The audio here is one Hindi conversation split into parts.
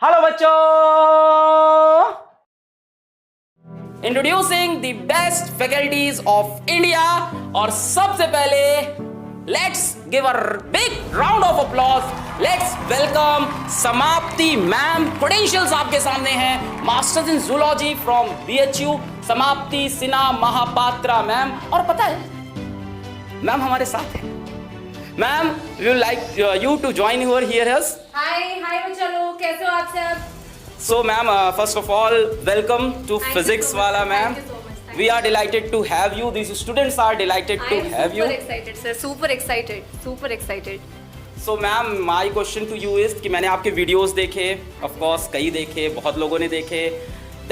हेलो बच्चों, introducing the best faculties of India. और सबसे पहले let's give a big round of applause. Let's welcome समाप्ति मैम। क्रेडेंशियल्स आपके सामने हैं। Masters in zoology from BHU समाप्ति सिन्हा महापात्रा मैम। और पता है मैम हमारे साथ है। Ma'am we would like you to join your here us. हाय बच्चा लोग, कैसे हो आप सब? So ma'am, first of all, welcome to Physics Wala ma'am. We are delighted to have you. These students are delighted to have you. Super excited sir, super excited. So ma'am, my question to you is कि मैंने आपके videos देखे, of course कई देखे, बहुत लोगों ने देखे.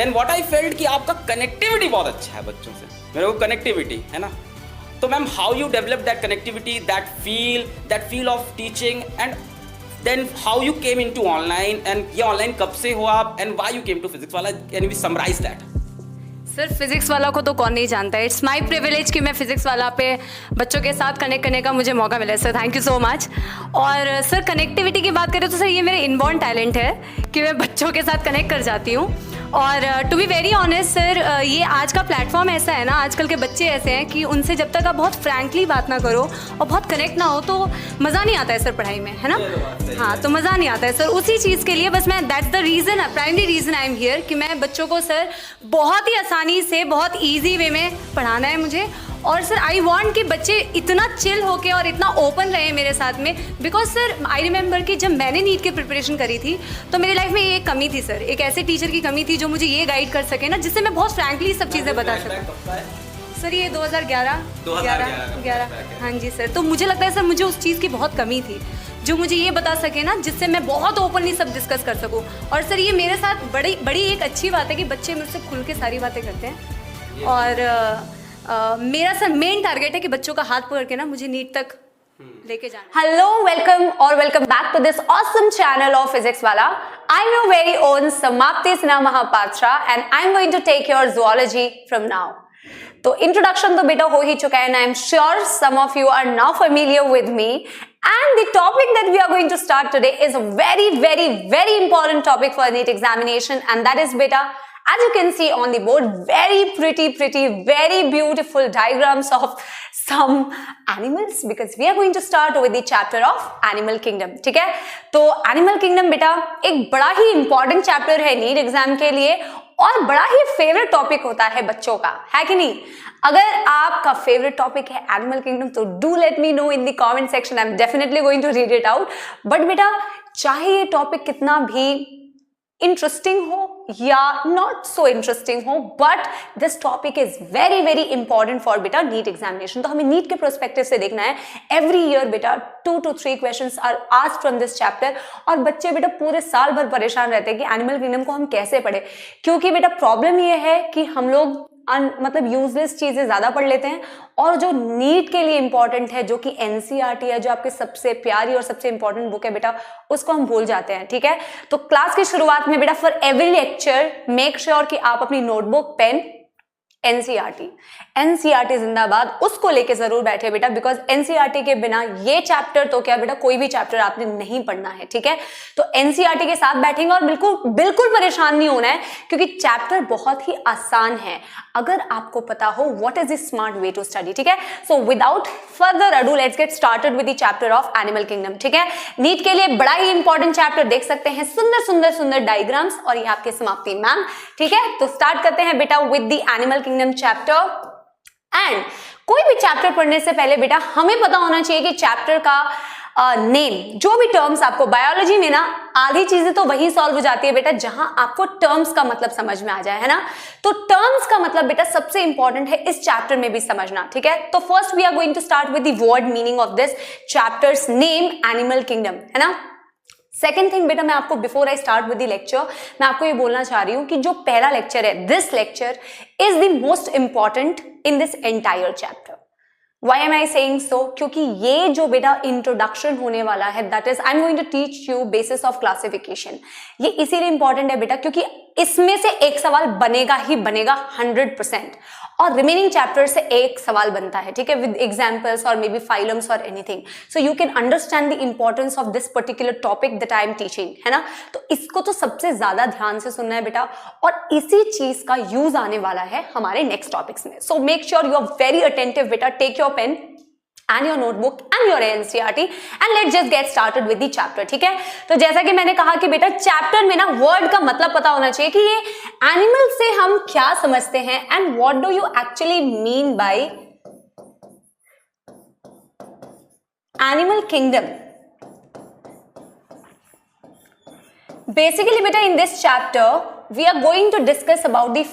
Then what I felt कि आपका connectivity बहुत अच्छा है बच्चों से. मेरे को connectivity है ना. तो ma'am how you develop that connectivity, that feel of teaching and then how you came into online and ये online कब से हो आप and why you came to Physics Wala? Can you summarize that? Sir physics वाला को तो कौन नहीं जानता है। इट्स माई प्रिविलेज कि मैं फिजिक्स वाला पे बच्चों के साथ कनेक्ट करने का मुझे मौका मिला है sir. Thank you so much. और सर कनेक्टिविटी की बात करें तो सर ये मेरे इनबॉर्न टैलेंट है कि मैं बच्चों के साथ कनेक्ट कर जाती हूँ। और to be very honest sir, ये आज का प्लेटफॉर्म ऐसा है ना, आजकल के बच्चे ऐसे हैं कि उनसे जब तक आप बहुत फ्रैंकली बात ना करो और बहुत कनेक्ट ना हो तो मज़ा नहीं आता है सर पढ़ाई में, है ना। हाँ, तो मज़ा नहीं आता है सर। उसी चीज़ के लिए बस मैं that's the reason, primary reason I am here कि मैं बच्चों को सर बहुत ही आसानी से, बहुत ईजी वे में पढ़ाना है मुझे। और सर आई वांट कि बच्चे इतना चिल होके और इतना ओपन रहे मेरे साथ में। बिकॉज सर आई रिमेंबर कि जब मैंने नीट की प्रिपरेशन करी थी तो मेरी लाइफ में ये एक कमी थी सर, एक ऐसे टीचर की कमी थी जो मुझे ये गाइड कर सके ना, जिससे मैं बहुत फ्रैंकली सब चीज़ें बता सकूँ। सर ये 2011 हाँ जी सर। तो मुझे लगता है सर मुझे उस चीज़ की बहुत कमी थी जो मुझे ये बता सके ना, जिससे मैं बहुत ओपनली सब डिस्कस कर सकूँ। और सर ये मेरे साथ बड़ी एक अच्छी बात है कि बच्चे मुझसे खुल के सारी बातें करते हैं। और मेरा सर मेन टारगेट है कि बच्चों का हाथ पकड़ के ना मुझे नीट तक लेके जाना। Hello, welcome back to this awesome channel of Physics Wala. I'm your very own Samapti Sinha Mahapatra and I'm going to take your zoology from now. तो इंट्रोडक्शन तो बेटा हो ही चुका है, and I'm sure some of you are now familiar with me. And the topic that we are going to start today is a very important topic for NEET examination, and that is beta, as you can see on the board, very pretty, very beautiful diagrams of some animals, because we are going to start with the chapter of Animal Kingdom. ठीक है, तो Animal Kingdom बेटा एक बड़ा ही important chapter है नीट एग्जाम के लिए और बड़ा ही फेवरेट टॉपिक होता है बच्चों का, है कि नहीं। अगर आपका फेवरेट टॉपिक है एनिमल किंगडम तो do let me know in the comment section, I am definitely going to read it out. But बेटा चाहे ये टॉपिक कितना भी इंटरेस्टिंग हो या नॉट सो इंटरेस्टिंग हो, but this topic is very important for बेटा नीट एग्जामिनेशन। तो हमें नीट के प्रोस्पेक्टिव से देखना है। एवरी ईयर बेटा 2 to 3 questions are asked from this chapter. और बच्चे बेटा पूरे साल भर परेशान रहते हैं कि एनिमल किंगडम को हम कैसे पढ़े, क्योंकि बेटा प्रॉब्लम ये है कि हम लोग मतलब यूजलेस चीजें ज्यादा पढ़ लेते हैं और जो नीट के लिए इंपॉर्टेंट है, जो कि एनसीईआरटी है, जो आपकी सबसे प्यारी और सबसे इंपॉर्टेंट बुक है बेटा, उसको हम भूल जाते हैं। ठीक है, तो क्लास की शुरुआत में बेटा for every lecture make sure कि आप अपनी नोटबुक, पेन, एनसीईआरटी जिंदाबाद, उसको लेके जरूर बैठे बेटा, बिकॉज एनसीईआरटी के बिना ये चैप्टर तो क्या बेटा कोई भी चैप्टर आपने नहीं पढ़ना है। ठीक है, तो एनसीईआरटी के साथ बैठेंगे और बिल्कुल परेशान नहीं होना है, क्योंकि चैप्टर बहुत ही आसान है अगर आपको पता हो what is the smart way to study. ठीक है, so without further ado let's get started with the chapter of animal kingdom. ठीक है, नीट के लिए बड़ा ही इंपॉर्टेंट चैप्टर, देख सकते हैं सुंदर डायग्राम्स और ये आपके समाप्ति मैम। ठीक है, तो स्टार्ट करते हैं बेटा with the animal kingdom chapter. And कोई भी चैप्टर पढ़ने से पहले बेटा हमें पता होना चाहिए कि चैप्टर का नेम, जो भी टर्म्स आपको बायोलॉजी में ना आधी चीजें तो वही सॉल्व हो जाती है बेटा जहां आपको टर्म्स का मतलब समझ में आ जाए, है ना। तो टर्म्स का मतलब बेटा सबसे इंपॉर्टेंट है इस चैप्टर में भी समझना। ठीक है, तो first we are going to start with the word meaning of this chapter's name animal kingdom, है ना। सेकेंड थिंग बेटा, मैं आपको before I start with the lecture मैं आपको ये बोलना चाह रही हूं कि जो पहला लेक्चर है, this lecture is the most important in this entire chapter. Why am I saying so? क्योंकि ये जो बेटा इंट्रोडक्शन होने वाला है, that is I am going to teach you basis of classification. ये इसीलिए इंपॉर्टेंट है बेटा क्योंकि इसमें से एक सवाल बनेगा ही बनेगा 100%। और रिमेनिंग चैप्टर से एक सवाल बनता है, ठीक है, विद एग्जांपल्स और मे बी फाइलम्स और anything, so you can understand the importance of this particular topic that I am teaching, है ना। तो इसको तो सबसे ज्यादा ध्यान से सुनना है बेटा, और इसी चीज का यूज आने वाला है हमारे नेक्स्ट टॉपिक्स में। So make sure you are very attentive बेटा, take your pen and your notebook and your NCERT and let's just get started with the chapter, ठीक है। तो जैसा कि मैंने कहा कि बेटा चैप्टर में ना वर्ड का मतलब पता होना चाहिए कि ये एनिमल से हम क्या समझते हैं and what do you actually mean by animal kingdom. Basically beta in this chapter we are going to discuss about the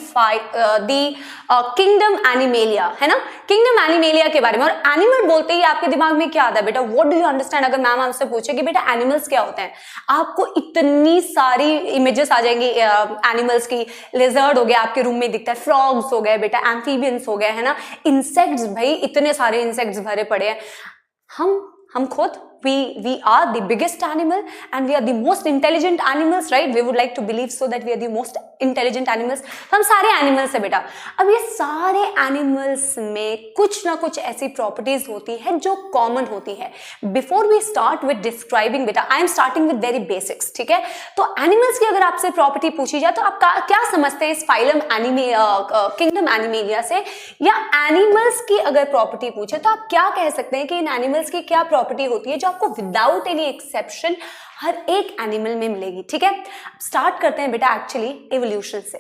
kingdom animalia, है ना, kingdom animalia के बारे में। और एनिमल बोलते ही आपके दिमाग में क्या आता है बेटा, what do you understand? अगर मैम आपसे पूछे कि बेटा एनिमल्स क्या होते हैं, आपको इतनी सारी इमेजेस आ जाएंगी एनिमल्स की। लिजर्ड हो गया आपके रूम में दिखता है, फ्रॉग्स हो गए बेटा, एम्फीबियंस हो गए, है ना, इंसेक्ट्स, भाई इतने सारे इंसेक्ट्स भरे पड़े हैं। हम खुद we are the biggest animal and we are the most intelligent animals, right? We would like to believe so that we are the most intelligent animals. हम सारे animals है बेटा। अब ये सारे animals में कुछ ना कुछ ऐसी properties होती है जो common होती है। Before we start with describing बेटा, I am starting with very basics, ठीक है। तो animals की अगर आपसे property पूछी जाए तो आप क्या समझते हैं इस phylum kingdom animalia से, या animals की अगर property पूछे तो आप क्या कह सकते हैं कि इन animals की क्या property होती है जो आपको विदाउट एनी एक्सेप्शन हर एक एनिमल में मिलेगी, ठीक है। स्टार्ट करते हैं बेटा एक्चुअली एवोल्यूशन से,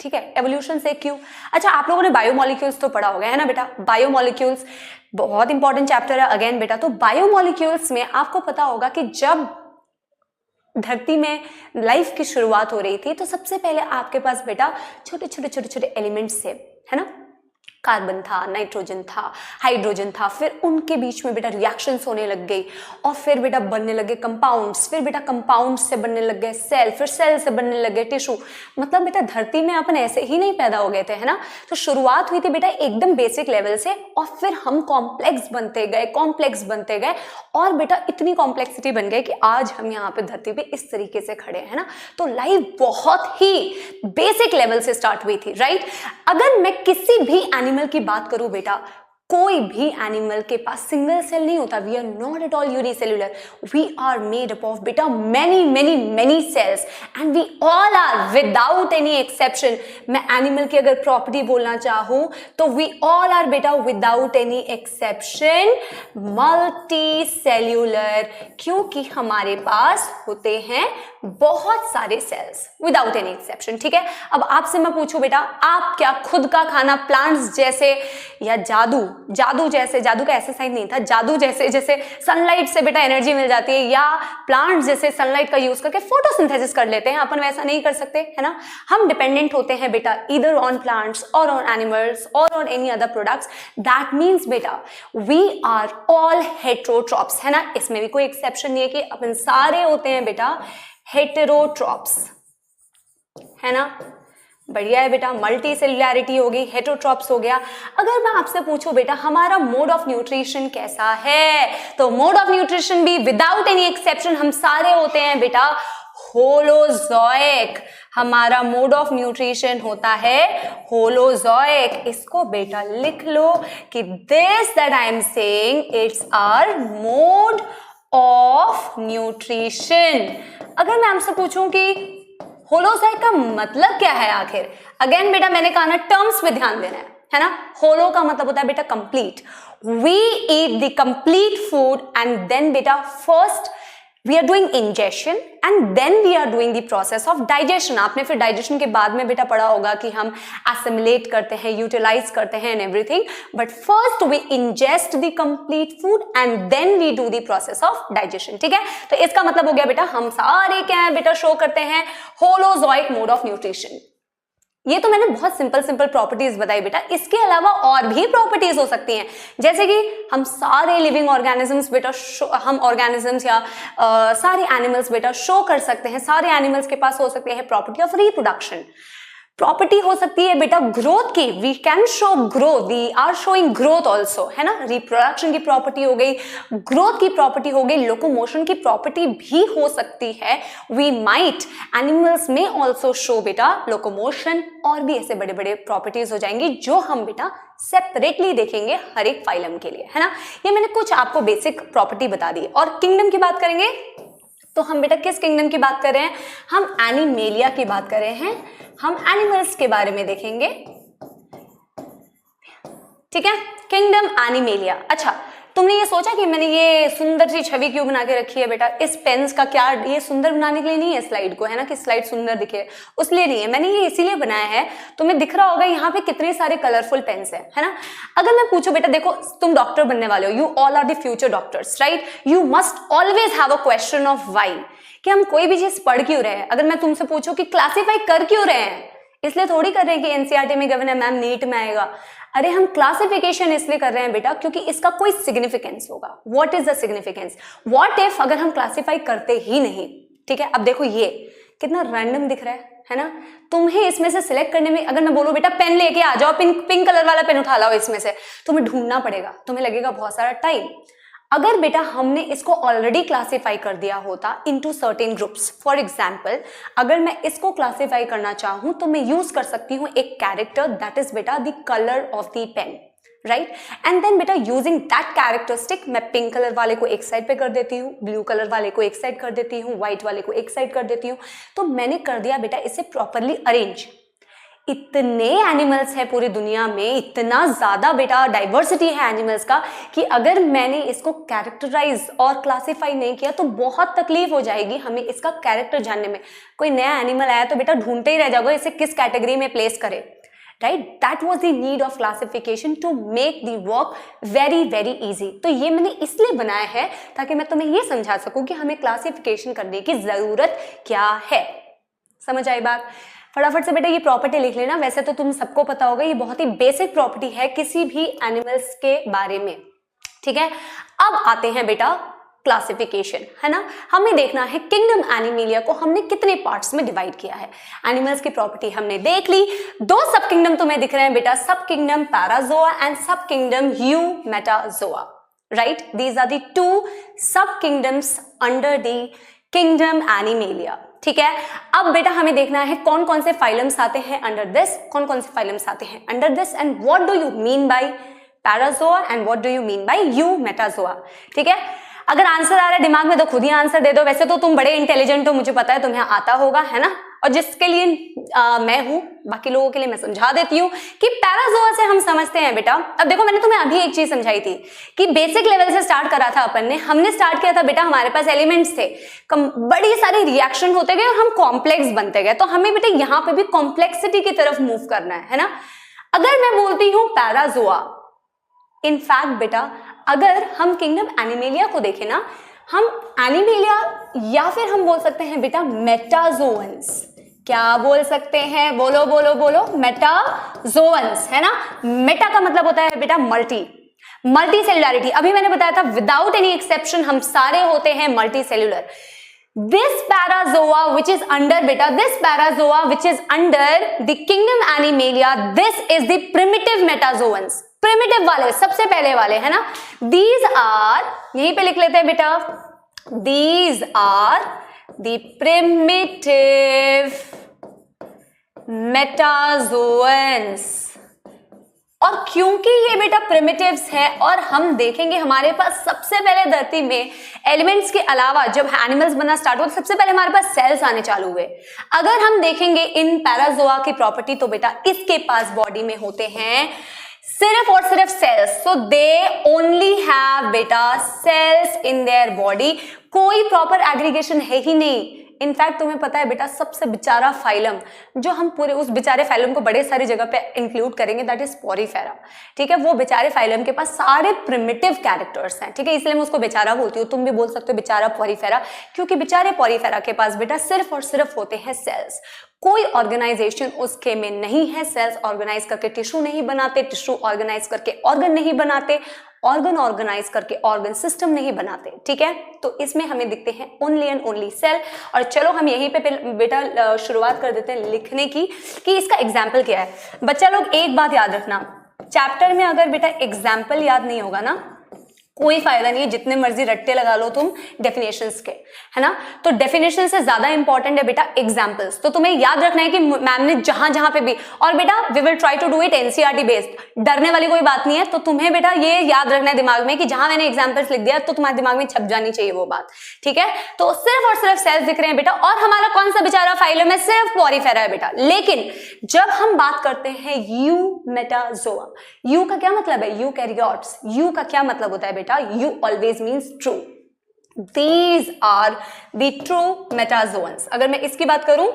ठीक है। एवोल्यूशन से क्यों? अच्छा, आप लोगों ने बायोमोलिक्यूल्स तो पढ़ा होगा, है ना बेटा। बायोमोलिक्यूल्स बहुत इंपॉर्टेंट चैप्टर है अगेन बेटा। तो बायोमोलिक्यूल्स में आपको पता होगा कि जब धरती में लाइफ की शुरुआत हो रही थी तो सबसे पहले आपके पास बेटा छोटे छोटे एलिमेंट्स थे, है ना। कार्बन था, नाइट्रोजन था, हाइड्रोजन था, फिर उनके बीच में बेटा रिएक्शंस होने लग गई और फिर बेटा बनने लगे कंपाउंड्स, फिर बेटा कंपाउंड्स से बनने लग गए सेल, फिर सेल से बनने लग गए टिश्यू। मतलब बेटा धरती में अपन ऐसे ही नहीं पैदा हो गए थे, है ना। तो शुरुआत हुई थी बेटा एकदम बेसिक लेवल से और फिर हम कॉम्प्लेक्स बनते गए और बेटा इतनी कॉम्प्लेक्सिटी बन गई कि आज हम यहाँ पे धरती पे इस तरीके से खड़े हैं, ना। तो लाइफ बहुत ही बेसिक लेवल से स्टार्ट हुई थी, राइट। अगर मैं किसी भी एनिमल की बात करूं बेटा, कोई भी एनिमल के पास सिंगल सेल नहीं होता। We are not at all unicellular, we are made up of बेटा many cells and we all are without any exception. मैं एनिमल की अगर प्रॉपर्टी बोलना चाहूं तो वी ऑल आर बेटा without any exception multi cellular, क्योंकि हमारे पास होते हैं बहुत सारे सेल्स विदाउट एनी एक्सेप्शन, ठीक है। अब आपसे मैं पूछूं बेटा, आप क्या खुद का खाना प्लांट्स जैसे या जादू जैसे, जादू का ऐसा साइन नहीं था, जादू जैसे सनलाइट से बेटा एनर्जी मिल जाती है, या प्लांट्स जैसे सनलाइट का यूज करके फोटोसिंथेसिस कर लेते हैं, अपन वैसा नहीं कर सकते, है ना। हम डिपेंडेंट होते हैं बेटा ईदर ऑन प्लांट्स और ऑन एनिमल्स और on any other products. That means बेटा वी आर ऑल हेटेरोट्रॉप्स, है ना। इसमें भी कोई एक्सेप्शन नहीं है कि अपन सारे होते हैं बेटा हेटेरोट्रॉप्स, है ना। बढ़िया है बेटा, मल्टी सेल्युलैरिटी हो गई, हेटेरोट्रॉप्स हो गया। अगर मैं आपसे पूछूं बेटा हमारा मोड ऑफ न्यूट्रिशन कैसा है, तो मोड ऑफ न्यूट्रिशन भी विदाउट एनी एक्सेप्शन हम सारे होते हैं बेटा होलोजोइक। हमारा मोड ऑफ न्यूट्रिशन होता है होलोजोइक। इसको बेटा लिख लो कि this that I am saying it's our mode of nutrition. अगर मैं आपसे पूछूं कि होलोजोइक का मतलब क्या है आखिर, अगेन बेटा मैंने कहा ना टर्म्स पे ध्यान देना है ना। होलो का मतलब होता है बेटा complete. We eat the complete food and then बेटा first we are doing ingestion and then we are doing the process of digestion. आपने फिर डाइजेशन के बाद में बेटा पढ़ा होगा कि हम एसिमिलेट करते हैं, यूटिलाइज करते हैं and everything, but first we ingest the complete food and then we do the process of digestion, ठीक है। तो इसका मतलब हो गया बेटा हम सारे क्या है बेटा शो करते हैं होलोजोइक मोड ऑफ न्यूट्रिशन। ये तो मैंने बहुत सिंपल प्रॉपर्टीज बताई बेटा, इसके अलावा और भी प्रॉपर्टीज हो सकती हैं, जैसे कि हम सारे लिविंग ऑर्गेनिजम्स बेटा हम ऑर्गेनिजम्स या सारे एनिमल्स बेटा शो कर सकते हैं, सारे एनिमल्स के पास हो सकते हैं प्रॉपर्टी ऑफ रिप्रोडक्शन। प्रॉपर्टी हो सकती है बेटा ग्रोथ की, we can show growth, we are showing growth also, है ना। रिप्रोडक्शन की प्रॉपर्टी हो गई, ग्रोथ की प्रॉपर्टी हो गई, लोकोमोशन की प्रॉपर्टी भी हो सकती है। वी माइट एनिमल्स में ऑल्सो शो बेटा लोकोमोशन, और भी ऐसे बड़े बड़े प्रॉपर्टीज हो जाएंगी जो हम बेटा सेपरेटली देखेंगे हर एक फाइलम के लिए, है ना। ये मैंने कुछ आपको बेसिक प्रॉपर्टी बता दी। और किंगडम की बात करेंगे तो हम बेटा किस किंगडम की बात कर रहे हैं, हम एनिमेलिया की बात कर रहे हैं, हम एनिमल्स के बारे में देखेंगे, ठीक है। Kingdom animalia. अच्छा, तुमने ये सोचा कि मैंने ये सुंदर सी छवि क्यों बना के रखी है बेटा, इस पेन्स का क्या, ये सुंदर बनाने के लिए नहीं है स्लाइड को, है ना, कि स्लाइड सुंदर दिखे, उसलिए नहीं है, मैंने ये इसीलिए बनाया है। तुम्हें दिख रहा होगा यहाँ पे कितने सारे कलरफुल पेन्स है ना। अगर मैं पूछूं बेटा, देखो तुम डॉक्टर बनने वाले हो, you all are the future doctors, right, you must always have a question of why, कि हम कोई भी चीज पढ़ क्यों रहे हैं। अगर मैं तुमसे पूछूं कि क्लासीफाई कर क्यों रहे हैं, इसलिए थोड़ी कर रहे हैं कि एनसीईआरटी में गवर्नर मैम नीट में आएगा, अरे हम क्लासिफिकेशन इसलिए कर रहे हैं बेटा क्योंकि इसका कोई सिग्निफिकेंस होगा। What is the significance, what if अगर हम क्लासिफाई करते ही नहीं, ठीक है। अब देखो ये कितना रैंडम दिख रहा है ना। तुम्हें इसमें से सिलेक्ट करने में, अगर मैं बोलूं बेटा पेन लेके आ जाओ, पिंक कलर वाला पेन उठा लाओ, इसमें से तुम्हें ढूंढना पड़ेगा, तुम्हें लगेगा बहुत सारा टाइम। अगर बेटा हमने इसको ऑलरेडी क्लासिफाई कर दिया होता into certain groups, for example अगर मैं इसको क्लासिफाई करना चाहूं तो मैं यूज कर सकती हूं एक कैरेक्टर, दैट इज बेटा the colour of the pen, right. And then बेटा यूजिंग दैट कैरेक्टरिस्टिक मैं पिंक कलर वाले को एक साइड पे कर देती हूँ, ब्लू कलर वाले को एक साइड कर देती हूँ, व्हाइट वाले को एक साइड कर देती हूँ। तो मैंने कर दिया बेटा इसे प्रॉपरली अरेंज। इतने एनिमल्स है पूरी दुनिया में, इतना ज्यादा बेटा डाइवर्सिटी है एनिमल्स का, कि अगर मैंने इसको कैरेक्टराइज और क्लासिफाई नहीं किया तो बहुत तकलीफ हो जाएगी हमें इसका कैरेक्टर जानने में। कोई नया एनिमल आया तो बेटा ढूंढते ही रह जाओगे इसे किस कैटेगरी में प्लेस करे, right. That was the need of classification to make the work very very easy. तो ये मैंने इसलिए बनाया है ताकि मैं तुम्हें ये समझा सकूं कि हमें क्लासिफिकेशन करने की जरूरत क्या है। समझ आई बात। फटाफट से बेटा ये प्रॉपर्टी लिख लेना, वैसे तो तुम सबको पता होगा, ये बहुत ही बेसिक प्रॉपर्टी है किसी भी एनिमल्स के बारे में, ठीक है। अब आते हैं बेटा क्लासिफिकेशन, है ना। हमें देखना है किंगडम एनिमेलिया को हमने कितने पार्ट्स में डिवाइड किया है। एनिमल्स की प्रॉपर्टी हमने देख ली, दो सब किंगडम तुम्हें दिख रहे हैं बेटा, sub kingdom parazoa and sub kingdom eumetazoa, right. These are the two sub kingdoms under the kingdom animalia, ठीक है। अब बेटा हमें देखना है कौन कौन से फाइलम्स आते हैं अंडर दिस, कौन कौन से फाइलम्स आते हैं under this, and what do you mean by parazoa and what do you mean by eumetazoa, ठीक है। अगर आंसर आ रहा है दिमाग में तो खुद ही आंसर दे दो, वैसे तो तुम बड़े इंटेलिजेंट हो, मुझे पता है तुम्हें आता होगा, है ना। और जिसके लिए मैं हूं, बाकी लोगों के लिए मैं समझा देती हूँ कि पैराजोआ से हम समझते हैं बेटा। अब देखो मैंने तुम्हें अभी एक चीज समझाई थी कि बेसिक लेवल से स्टार्ट करा था अपन ने, हमने स्टार्ट किया था बेटा, हमारे पास एलिमेंट्स थे, बड़ी सारी रिएक्शन होते गए और हम कॉम्प्लेक्स बनते गए। तो हमें बेटा यहाँ पे भी कॉम्प्लेक्सिटी की तरफ मूव करना है ना। अगर मैं बोलती हूँ पैराजोआ, इनफैक्ट बेटा अगर हम किंगडम एनिमेलिया को देखें ना, हम एनिमेलिया या फिर हम बोल सकते हैं बेटा मेटाजोअन्स, क्या बोल सकते हैं, बोलो बोलो बोलो, मेटाजोअन्स, है ना। मेटा का मतलब होता है बेटा मल्टी, मल्टी सेलुलरिटी। अभी मैंने बताया था विदाउट एनी एक्सेप्शन हम सारे होते हैं multi cellular. This parazoa which is under beta, this parazoa which is under the kingdom Animalia, this is the primitive metazoans, primitive वाले, सबसे पहले वाले, है ना। These are, यहीं पे लिख लेते हैं बेटा, these are the primitive metazoans। और क्योंकि ये बेटा प्रिमिटिव्स है और हम देखेंगे हमारे पास सबसे पहले धरती में एलिमेंट्स के अलावा जब एनिमल्स बनना स्टार्ट हुआ तो सबसे पहले हमारे पास सेल्स आने चालू हुए। अगर हम देखेंगे इन पैराजोआ की प्रॉपर्टी तो बेटा इसके पास बॉडी में होते हैं सिर्फ और सिर्फ cells, so they only have बेटा सेल्स इन देयर बॉडी, कोई प्रॉपर एग्रीगेशन है ही नहीं। इनफैक्ट तुम्हें पता है बेटा सबसे बेचारा फाइलम जो हम पूरे उस बेचारे फाइलम को बड़े सारी जगह पे इंक्लूड करेंगे, दैट इज पोरीफेरा, ठीक है। वो बेचारे फाइलम के पास सारे प्रिमिटिव कैरेक्टर्स हैं, ठीक है, इसलिए मैं उसको बेचारा बोलती हूँ। तुम भी बोल सकते हो बेचारा पोरीफेरा, क्योंकि बेचारे पोरीफेरा के पास बेटा सिर्फ और सिर्फ होते हैं सेल्स, कोई ऑर्गेनाइजेशन उसके में नहीं है। सेल्स ऑर्गेनाइज करके टिश्यू नहीं बनाते, टिश्यू ऑर्गेनाइज करके ऑर्गन नहीं बनाते, ऑर्गन ऑर्गेनाइज करके ऑर्गन सिस्टम नहीं बनाते, ठीक है। तो इसमें हमें दिखते हैं ओनली एंड ओनली सेल। और चलो हम यहीं पे बेटा शुरुआत कर देते हैं लिखने की कि इसका एग्जाम्पल क्या है। बच्चा लोग एक बात याद रखना, चैप्टर में अगर बेटा एग्जाम्पल याद नहीं होगा ना, कोई फायदा नहीं है, जितने मर्जी रट्टे लगा लो तुम डेफिनेशंस के, है ना। तो डेफिनेशन से ज्यादा इंपॉर्टेंट है बेटा एग्जांपल्स। तो तुम्हें याद रखना है कि मैम ने जहां जहां पे भी, और बेटा we will try to do it NCERT based, डरने वाली कोई बात नहीं है। तो तुम्हें बेटा ये याद रखना है दिमाग में कि जहां मैंने एग्जाम्पल्स लिख दिया तो तुम्हारे दिमाग में छप जानी चाहिए वो बात, ठीक है। तो सिर्फ और सिर्फ सेल्स दिख रहे हैं बेटा, और हमारा कौन सा बेचारा फाइलम है, सिर्फ पॉरीफेरा है बेटा। लेकिन जब हम बात करते हैं यूमेटाजोआ, यू का क्या मतलब है, यूकैरियोट्स, यू का क्या मतलब होता है बेटा, you always means true. These are the true metazoans. अगर मैं इसकी बात करूं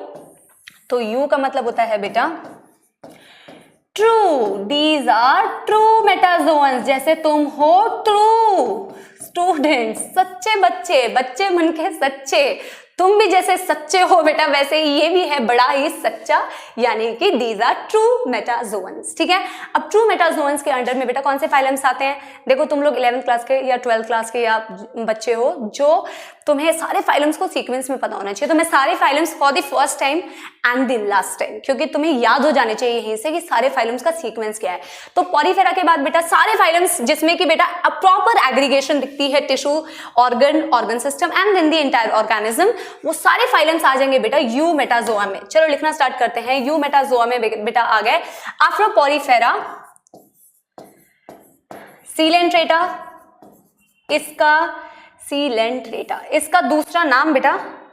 तो U का मतलब होता है बेटा true. These are true metazoans. जैसे तुम हो true students, सच्चे बच्चे, बच्चे मन के सच्चे। तुम भी जैसे सच्चे हो बेटा, वैसे ही ये भी है बड़ा ही सच्चा, यानी कि these are true metazoans, ठीक है। अब true metazoans के अंडर में बेटा कौन से फाइलम्स आते हैं, देखो तुम लोग 11th क्लास के या 12th क्लास के या बच्चे हो जो तुम्हें सारे फाइलम्स को सीक्वेंस में पता होना चाहिए। तो मैं सारे phylums for the first time and the last time, क्योंकि तुम्हें याद हो जाने चाहिए यहीं से कि सारे फाइलम्स का सीक्वेंस क्या है। तो पॉरीफेरा के बाद बेटा सारे फाइलम्स जिसमें कि बेटा प्रॉपर एग्रीगेशन दिखती है, tissue, organ system and then the entire organism, वो सारे फाइलम्स आ जाएंगे बेटा यूमेटाजोआ में। चलो लिखना स्टार्ट करते हैं। यूमेटाजोआ में बेटा आ गए आफ्टर पॉरीफेरा सीलेंट्रेटा, इसका सीलेंट्रेटा, इसका दूसरा नाम बेटा,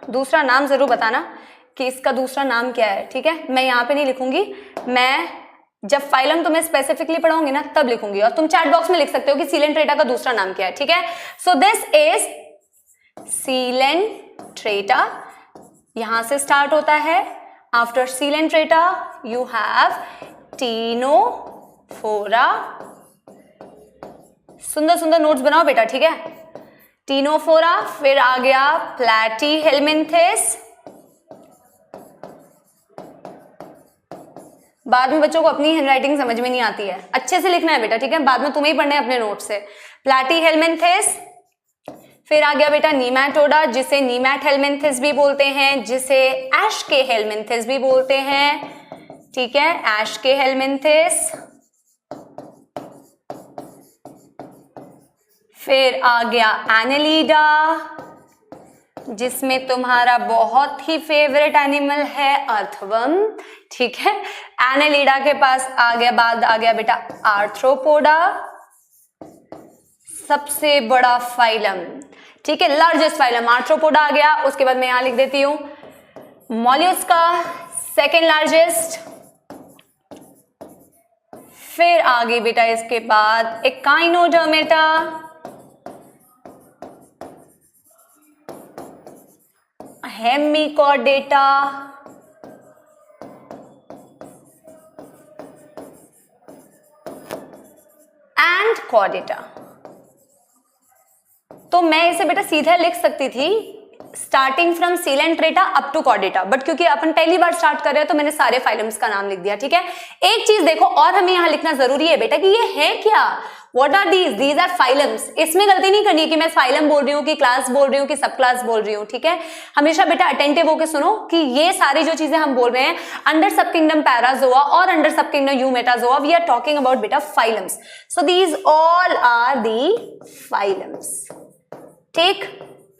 दूसरा नाम जरूर बताना कि इसका दूसरा नाम क्या है, ठीक है। मैं यहां पे नहीं लिखूंगी, मैं जब फाइलम तुम्हें स्पेसिफिकली पढ़ाऊंगी ना तब लिखूंगी, और तुम चैट बॉक्स में लिख सकते हो कि सीलेंट्रेटा का दूसरा नाम क्या है, ठीक है। सो दिस इज सीलेंट्रेटा, यहां से स्टार्ट होता है। After Coelenterata you have Ctenophora, सुंदर सुंदर नोट्स बनाओ बेटा, ठीक है। टीनोफोरा, फिर आ गया प्लैटीहेलमिन्थेस। बाद में बच्चों को अपनी हैंडराइटिंग समझ में नहीं आती है, अच्छे से लिखना है बेटा, ठीक है। बाद में तुम्हें ही पढ़ना है अपने नोट से। प्लैटीहेलमिन्थेस, फिर आ गया बेटा नीमैटोडा, जिसे नीमैटहेलमिन्थेस भी बोलते हैं, जिसे एशकेहेलमिन्थेस भी बोलते हैं, ठीक है, एशकेहेलमिन्थेस। फिर आ गया एनेलिडा, जिसमें तुम्हारा बहुत ही फेवरेट एनिमल है अर्थवर्म, ठीक है। एनेलिडा के पास आ गया, बाद आ गया बेटा आर्थ्रोपोडा, सबसे बड़ा फाइलम, ठीक है, लार्जेस्ट फाइलम आर्थ्रोपोडा आ गया। उसके बाद मैं यहां लिख देती हूं मॉल्युस्का, सेकेंड लार्जेस्ट। फिर आ गई बेटा इसके बाद एकाइनोडर्मेटा, हेमिकॉर्डेटा, एंड कॉर्डेटा। तो मैं इसे बेटा सीधा लिख सकती थी starting from Coelenterata up to Chordata, but क्योंकि अपन पहली बार स्टार्ट कर रहे हैं तो मैंने सारे फाइलम्स का नाम लिख दिया, ठीक है। एक चीज देखो और हमें यहां लिखना जरूरी है बेटा कि ये है क्या, what are these, these are phylums. इसमें गलती नहीं करनी है कि मैं फाइलम बोल रही हूँ कि क्लास बोल रही हूँ कि सब क्लास बोल रही हूँ, ठीक है। हमेशा बेटा अटेंटिव होकर सुनो कि ये सारी जो चीजें हम बोल रहे हैं अंडर सब किंगडम पैराजोआ और under sub kingdom eumetazoa, we are talking about बेटा phylums. So these all are the phylums, ठीक।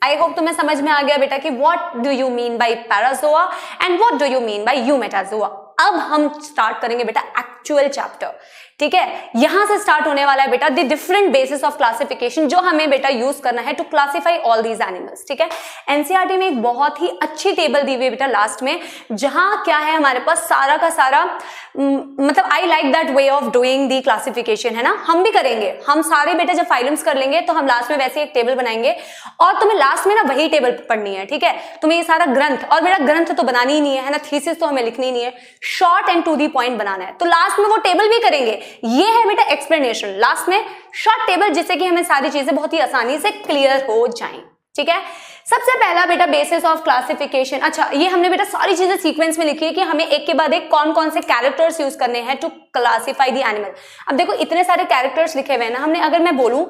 आई होप तुम्हें समझ में आ गया बेटा कि what do you mean by parazoa and what do you mean by eumetazoa. अब हम स्टार्ट करेंगे बेटा एक्चुअल चैप्टर, ठीक है। यहां से स्टार्ट होने वाला है बेटा the different basis of classification, जो हमें बेटा यूज करना है to classify all these animals, ठीक है। एनसीईआरटी में एक बहुत ही अच्छी टेबल दी हुई है बेटा लास्ट में, जहां क्या है हमारे पास सारा का सारा, मतलब I like that way of doing the classification, है ना। हम भी करेंगे, हम सारे बेटा जब फाइलम्स कर लेंगे तो हम लास्ट में वैसे एक टेबल बनाएंगे और तुम्हें लास्ट में ना वही टेबल पढ़नी है, ठीक है। तुम्हें ये सारा ग्रंथ, और मेरा ग्रंथ तो बनानी ही नहीं है ना, थीसिस तो हमें लिखनी नहीं है, short and to the point बनाना है। तो लास्ट में वो टेबल भी करेंगे, ये है बेटा एक्सप्लेनेशन, लास्ट में शॉर्ट टेबल, जिससे कि हमें सारी चीजें बहुत ही आसानी से क्लियर हो जाएं, ठीक है। सबसे पहला बेटा बेसिस ऑफ क्लासिफिकेशन। अच्छा, ये हमने बेटा सारी चीजें सीक्वेंस में लिखी है कि हमें एक के बाद एक कौन कौन से कैरेक्टर्स यूज करने हैं टू क्लासिफाई द एनिमल। अब देखो इतने सारे कैरेक्टर्स लिखे हुए हैं ना हमने, अगर मैं बोलूं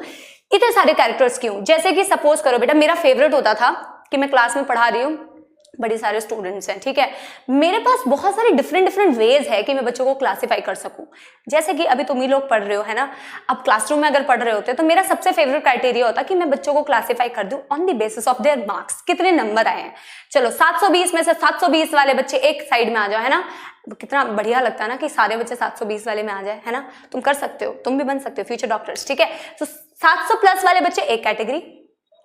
इतने सारे कैरेक्टर्स क्यों, जैसे कि सपोज करो बेटा मेरा फेवरेट होता था कि मैं क्लास में पढ़ा रही हूँ, बड़े सारे स्टूडेंट्स हैं, ठीक है, मेरे पास बहुत सारे डिफरेंट वेज है कि मैं बच्चों को क्लासिफाई कर सकूं। जैसे कि अभी तुम ही लोग पढ़ रहे हो, है ना, अब क्लासरूम में अगर पढ़ रहे होते तो मेरा सबसे फेवरेट क्राइटेरिया होता कि मैं बच्चों को क्लासिफाई कर दूं on the basis of their marks, कितने नंबर आए हैं। चलो 720 में से 720 वाले बच्चे एक साइड में आ जाओ, है ना, कितना बढ़िया लगता है ना कि सारे बच्चे 720 वाले में आ जाए, है ना, तुम कर सकते हो, तुम भी बन सकते हो फ्यूचर डॉक्टर्स, ठीक है। तो 700 प्लस वाले बच्चे एक कैटेगरी,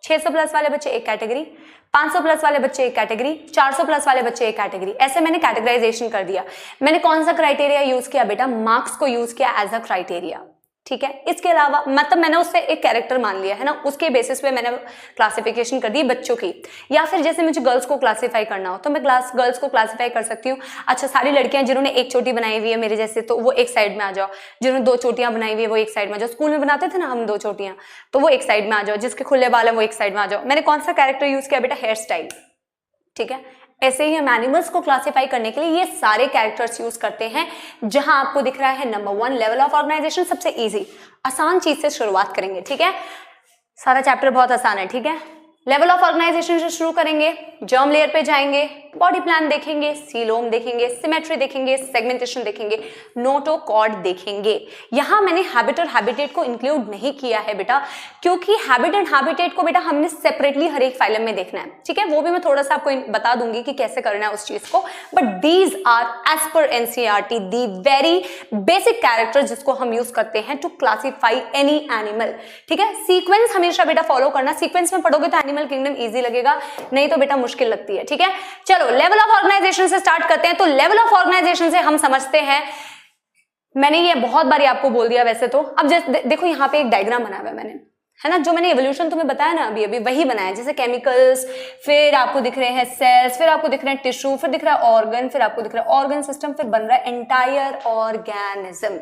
600 प्लस वाले बच्चे एक कैटेगरी, 500 प्लस वाले बच्चे एक कैटेगरी, 400 प्लस वाले बच्चे एक कैटेगरी, ऐसे मैंने कैटेगराइजेशन कर दिया। मैंने कौन सा क्राइटेरिया यूज किया बेटा, मार्क्स को यूज किया एज अ क्राइटेरिया, ठीक है। इसके अलावा मतलब मैंने उससे एक कैरेक्टर मान लिया, है ना, उसके बेसिस पे मैंने क्लासिफिकेशन कर दी बच्चों की। या फिर जैसे मुझे गर्ल्स को क्लासिफाई करना हो तो मैं गर्ल्स को क्लासिफाई कर सकती हूँ। अच्छा, सारी लड़कियां जिन्होंने एक चोटी बनाई हुई है मेरे जैसे, तो वो एक साइड में आ जाओ, जिन्होंने 2 चोटियां बनाई हुई है वो एक साइड में आ जाओ, स्कूल में बनाते थे ना हम 2 चोटियां, तो वो एक साइड में आ जाओ, जिसके खुले बाल है वो एक साइड में आ जाओ। मैंने कौन सा कैरेक्टर यूज किया बेटा, हेयर स्टाइल, ठीक है। ऐसे ही हम एनिमल्स को क्लासिफाई करने के लिए ये सारे कैरेक्टर्स यूज करते हैं। जहां आपको दिख रहा है नंबर 1 लेवल ऑफ ऑर्गेनाइजेशन, सबसे इजी आसान चीज से शुरुआत करेंगे, ठीक है। सारा चैप्टर बहुत आसान है, ठीक है। लेवल ऑफ ऑर्गेनाइजेशन से शुरू करेंगे, जर्म लेयर पे जाएंगे, बॉडी प्लान देखेंगे, सीलोम देखेंगे, सिमेट्री देखेंगे, सेगमेंटेशन देखेंगे, नोटोकॉर्ड देखेंगे। यहां मैंने हैबिट और हैबिटेट को इंक्लूड नहीं किया है बेटा, क्योंकि हैबिट एंड हैबिटेट को बेटा हमने सेपरेटली हर एक फाइलम में देखना है, ठीक है। वो भी मैं थोड़ा सा आपको बता दूंगी कि कैसे करना है उस चीज को, but these are as per NCERT the very basic character जिसको हम यूज करते हैं टू क्लासिफाई एनी एनिमल, ठीक है। सीक्वेंस हमेशा बेटा फॉलो करना, सीक्वेंस में पढ़ोगे तो एनिमल किंगडम इजी लगेगा, नहीं तो बेटा मुश्किल लगती है, ठीक है। चलो लेवल ऑफ ऑर्गेनाइजेशन से स्टार्ट करते हैं। तो लेवल ऑफ ऑर्गेनाइजेशन से हम समझते हैं, मैंने ये बहुत बारी आपको बोल दिया वैसे तो, अब जैसे देखो यहाँ पे एक डायग्राम बनाया हुआ है मैंने, है ना, जो मैंने एवोल्यूशन तुम्हें बताया ना अभी वही बनाया, जैसे केमिकल्स, फिर आपको दिख रहे हैं सेल्स, फिर आपको दिख रहे हैं टिश्यू, फिर दिख रहा है ऑर्गन, फिर आपको दिख रहा है ऑर्गन सिस्टम, फिर बन रहा है एंटायर ऑर्गेनिज्म।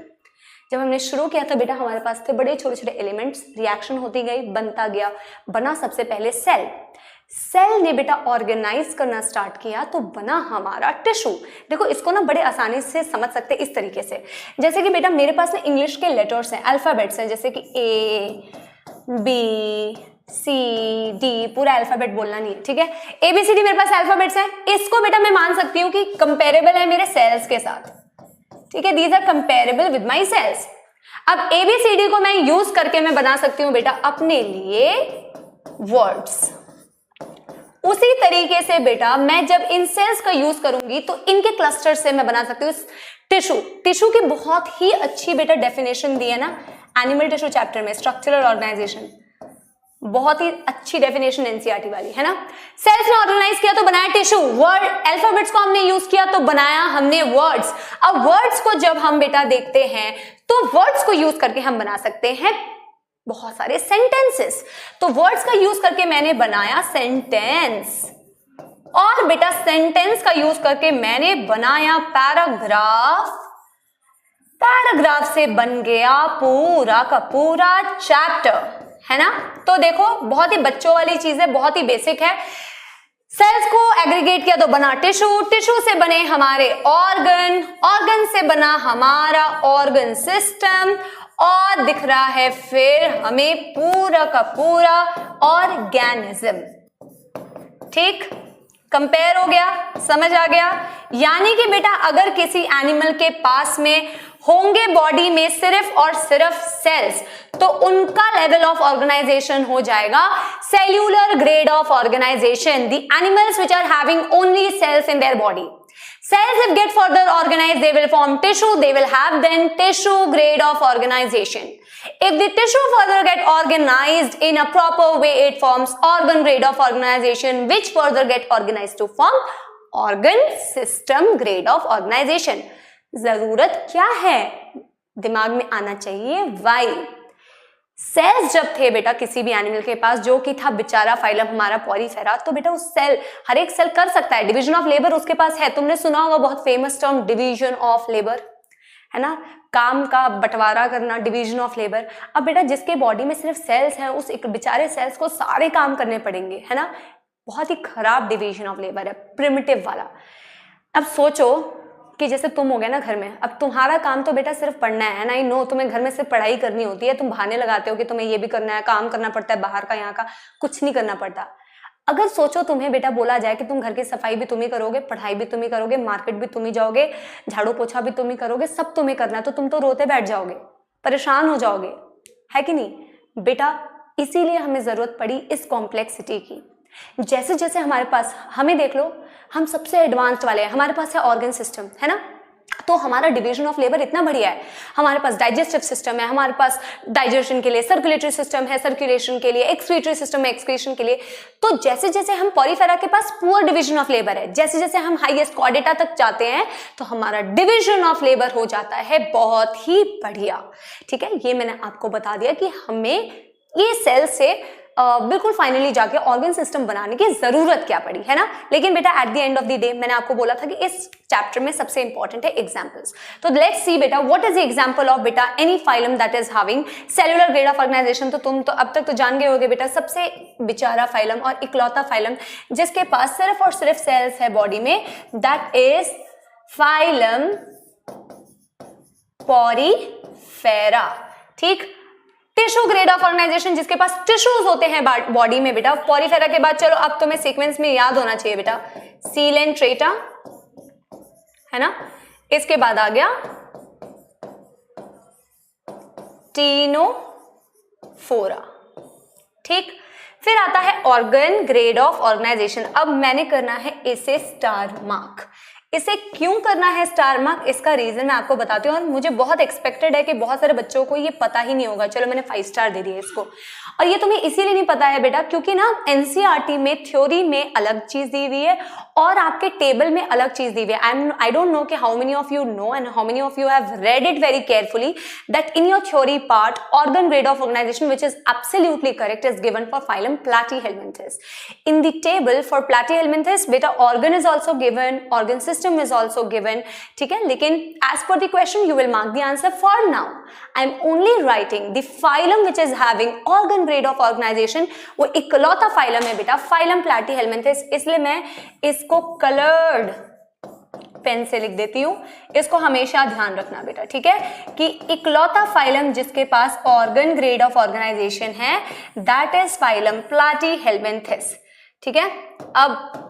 जब हमने शुरू किया था बेटा हमारे पास थे बड़े छोटे छोटे एलिमेंट्स, रिएक्शन होती गई, बनता गया, बना सबसे पहले सेल। सेल ने बेटा ऑर्गेनाइज करना स्टार्ट किया तो बना हमारा टिश्यू। देखो इसको ना बड़े आसानी से समझ सकते हैं इस तरीके से, जैसे कि बेटा मेरे पास ना इंग्लिश के लेटर्स हैं, अल्फाबेट्स हैं, जैसे कि A B C D, पूरा अल्फाबेट बोलना नहीं है, ठीक है। ABCD मेरे पास अल्फाबेट्स हैं, इसको बेटा मैं मान सकती हूँ कि कंपेरेबल है मेरे सेल्स के साथ, ठीक है, these are comparable with my cells. अब ABCD को मैं यूज करके मैं बना सकती हूँ बेटा अपने लिए वर्ड्स। उसी तरीके से बेटा मैं जब इन सेल्स का यूज करूंगी तो इनके क्लस्टर से मैं बना सकती हूँ टिश्यू। टिश्यू की बहुत ही अच्छी बेटा डेफिनेशन दी है ना एनिमल टिश्यू चैप्टर में, स्ट्रक्चरल ऑर्गेनाइजेशन, बहुत ही अच्छी डेफिनेशन एनसीईआरटी वाली, है ना। सेल्स ने ऑर्गेनाइज किया तो बनाया टिश्यू, वर्ड अल्फाबेट्स को हमने यूज किया तो बनाया हमने वर्ड्स। अब वर्ड्स को जब हम बेटा देखते हैं तो वर्ड्स को यूज करके हम बना सकते हैं बहुत सारे सेंटेंसेस। तो वर्ड्स का यूज करके मैंने बनाया सेंटेंस, और बेटा सेंटेंस का यूज करके मैंने बनाया पैराग्राफ। पैराग्राफ से बन गया पूरा का पूरा चैप्टर, है ना। तो देखो बहुत ही बच्चों वाली चीज है, बहुत ही बेसिक है। सेल्स को एग्रीगेट किया तो बना टिश्यू, टिश्यू से बने हमारे ऑर्गन, ऑर्गन से बना हमारा ऑर्गन सिस्टम, और दिख रहा है फिर हमें पूरा का पूरा ऑर्गेनिज्म। ठीक, कंपेयर हो गया, समझ आ गया। यानी कि बेटा अगर किसी एनिमल के पास में होंगे बॉडी में सिर्फ और सिर्फ सेल्स, तो उनका लेवल ऑफ ऑर्गेनाइजेशन हो जाएगा cellular grade of organization. The animals which are having only cells in their body, cells if get further organized they will form tissue, they will have then tissue grade of organization. If the tissue further get organized in a proper way it forms organ grade of organization, which further get organized to form organ system grade of organization. जरूरत क्या है, दिमाग में आना चाहिए why। सेल्स जब थे बेटा किसी भी एनिमल के पास, जो कि था बेचारा फाइलम हमारा पॉलीफेरा, तो बेटा उस सेल, हर एक सेल कर सकता है, डिवीजन ऑफ लेबर उसके पास है। तुमने सुना होगा बहुत famous term division of labour, है ना, काम का बंटवारा करना, डिवीजन ऑफ लेबर। अब बेटा जिसके बॉडी में सिर्फ सेल्स हैं, उस एक बेचारे सेल्स को सारे काम करने पड़ेंगे, है ना। बहुत ही खराब डिवीजन ऑफ लेबर है, प्रिमिटिव वाला। अब सोचो कि जैसे तुम हो गए ना घर में, अब तुम्हारा काम तो बेटा सिर्फ पढ़ना है ना। आई नो तुम्हें घर में सिर्फ पढ़ाई करनी होती है, तुम बहाने लगाते हो कि तुम्हें ये भी करना है, काम करना पड़ता है बाहर का, यहाँ का कुछ नहीं करना पड़ता। अगर सोचो तुम्हें बेटा बोला जाए कि तुम घर की सफाई भी तुम ही करोगे, पढ़ाई भी तुम ही करोगे, मार्केट भी तुम ही जाओगे, झाड़ू पोछा भी तुम ही करोगे, सब तुम्हें करना है, तो तुम तो रोते बैठ जाओगे, परेशान हो जाओगे, है कि नहीं बेटा। इसीलिए हमें जरूरत पड़ी इस कॉम्प्लेक्सिटी की। जैसे जैसे हमारे पास, हमें देख लो हम सबसे एडवांस्ड वाले हैं, हमारे पास है ऑर्गन सिस्टम, है ना, तो हमारा डिवीजन ऑफ लेबर इतना बढ़िया है। हमारे पास डाइजेस्टिव सिस्टम है, हमारे पास डाइजेशन के लिए सर्कुलेटरी सिस्टम है, सर्कुलेशन के लिए एक्सक्रीटरी सिस्टम है, एक्सक्रीशन के लिए। तो जैसे जैसे हम पॉरीफेरा के पास पुअर डिवीजन ऑफ लेबर है, जैसे जैसे हम हाईएस्ट कॉर्डेटा तक जाते हैं तो हमारा डिवीजन ऑफ लेबर हो जाता है बहुत ही बढ़िया। ठीक है, ये मैंने आपको बता दिया कि हमें ये सेल से बिल्कुल फाइनली जाके ऑर्गन सिस्टम बनाने की जरूरत क्या पड़ी, है ना। लेकिन बेटा at the end of the day मैंने आपको बोला था कि इस चैप्टर में सबसे इंपॉर्टेंट है एग्जांपल्स। तो लेट्स सी बेटा what is the example of बेटा any phylum that is having cellular grade of organization. तो तुम तो अब तक तो जान गए होगे बेटा, सबसे बेचारा फाइलम और इकलौता फाइलम जिसके पास सिर्फ और सिर्फ सेल्स है बॉडी में, दैट इज फाइलम पॉरीफेरा। ठीक, टिश्यू ग्रेड ऑफ ऑर्गेनाइजेशन जिसके पास टिश्यूज होते हैं बॉडी में बेटा। पॉरीफेरा के बाद चलो अब तुम्हें सीक्वेंस में याद होना चाहिए बेटा, सीलेंट्रेटा, है ना, इसके बाद आ गया टीनोफोरा। ठीक, फिर आता है ऑर्गन ग्रेड ऑफ ऑर्गेनाइजेशन। अब मैंने करना है इसे स्टार मार्क। इसे क्यों करना है स्टार मार्क, इसका रीजन मैं आपको बताती हूँ। और मुझे बहुत एक्सपेक्टेड है कि बहुत सारे बच्चों को ये पता ही नहीं होगा, चलो मैंने 5 स्टार दे दिया इसको। और ये तुम्हें इसीलिए नहीं पता है बेटा क्योंकि ना एनसीईआरटी में थ्योरी में अलग चीज दी हुई है और आपके टेबल में अलग चीज दी हुई है। आई डोंट नो कि how many of you know and how many of you have read it very carefully that in your theory part organ grade of organization which is absolutely correct is given for phylum platyhelminthes. In the table for platyhelminthes बेटा organ is also given, organ system is also given। ठीक है, लेकिन as per the question you will mark the answer। for now I am only writing the phylum which is having organ grade of organization। वो इकलौता फाइलम है बेटा, फाइलम प्लैटीहेलमिन्थेस, इसलिए मैं इसको कलर्ड पेन से लिख देती हूं। इसको हमेशा ध्यान रखना बेटा, ठीक है, कि इकलौता फाइलम जिसके पास ऑर्गन ग्रेड ऑफ ऑर्गेनाइजेशन है दैट इज फाइलम प्लैटीहेलमिन्थेस। ठीक है, अब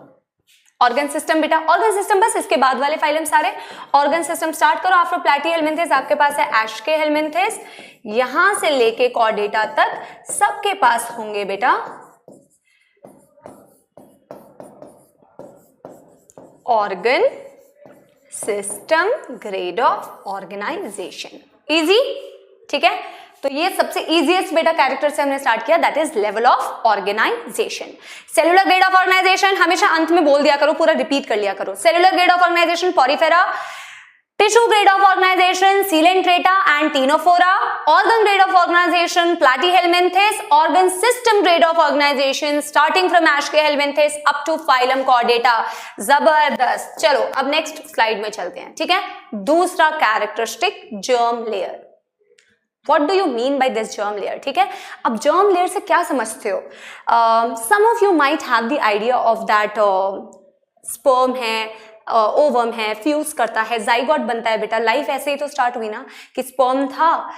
ऑर्गन सिस्टम बेटा, ऑर्गन सिस्टम बस इसके बाद वाले फाइलम सारे। ऑर्गन सिस्टम स्टार्ट करो, आफ्टर प्लैटीहेलमिन्थेस आपके पास है एस्केहेलमिन्थेस, यहां से लेके कॉर्डेटा तक सबके पास होंगे बेटा organ system grade of organization. Easy, ठीक है। तो ये सबसे इजीएस्ट बेटा कैरेक्टर से हमने स्टार्ट किया, that is level of organization. Cellular grade of organization हमेशा अंत में बोल दिया करो, पूरा रिपीट कर लिया करो। Cellular grade of organization porifera, tissue grade of organization coelenterata and ctenophora, organ grade of organization platyhelminthes, organ system grade of organization starting from aschelminthes up to phylum chordata. जबरदस्त। चलो अब नेक्स्ट स्लाइड में चलते हैं, ठीक है। दूसरा characteristic, germ layer. What do you mean by this germ layer? ठीक है, अब germ layer से क्या समझते हो? Some of you might have the idea of that sperm है, ओवम है, फ्यूज करता है, जाइगोट बनता है बेटा। लाइफ ऐसे ही तो स्टार्ट हुई ना कि स्पर्म था,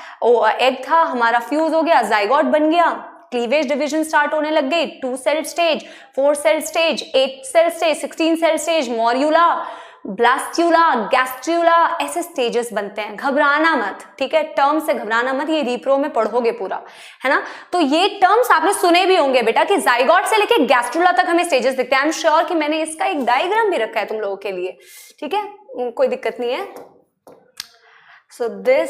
एग था, हमारा फ्यूज हो गया, जाइगोट बन गया, क्लीवेज डिवीजन स्टार्ट होने लग गई, 2 cell stage, 4 cell stage, 8 cell stage, 16 cell stage, morula, blastula, gastrula, ऐसे स्टेजेस बनते हैं। घबराना मत, ठीक है, टर्म से घबराना मत, ये रीप्रो में पढ़ोगे पूरा, है ना। तो ये टर्म्स आपने सुने भी होंगे बेटा कि जाइगोट से लेके गैस्ट्रूला तक हमें स्टेजेस दिखते हैं। आई एम श्योर कि मैंने इसका एक डायग्राम भी रखा है तुम लोगों के लिए, ठीक है, कोई दिक्कत नहीं है। So this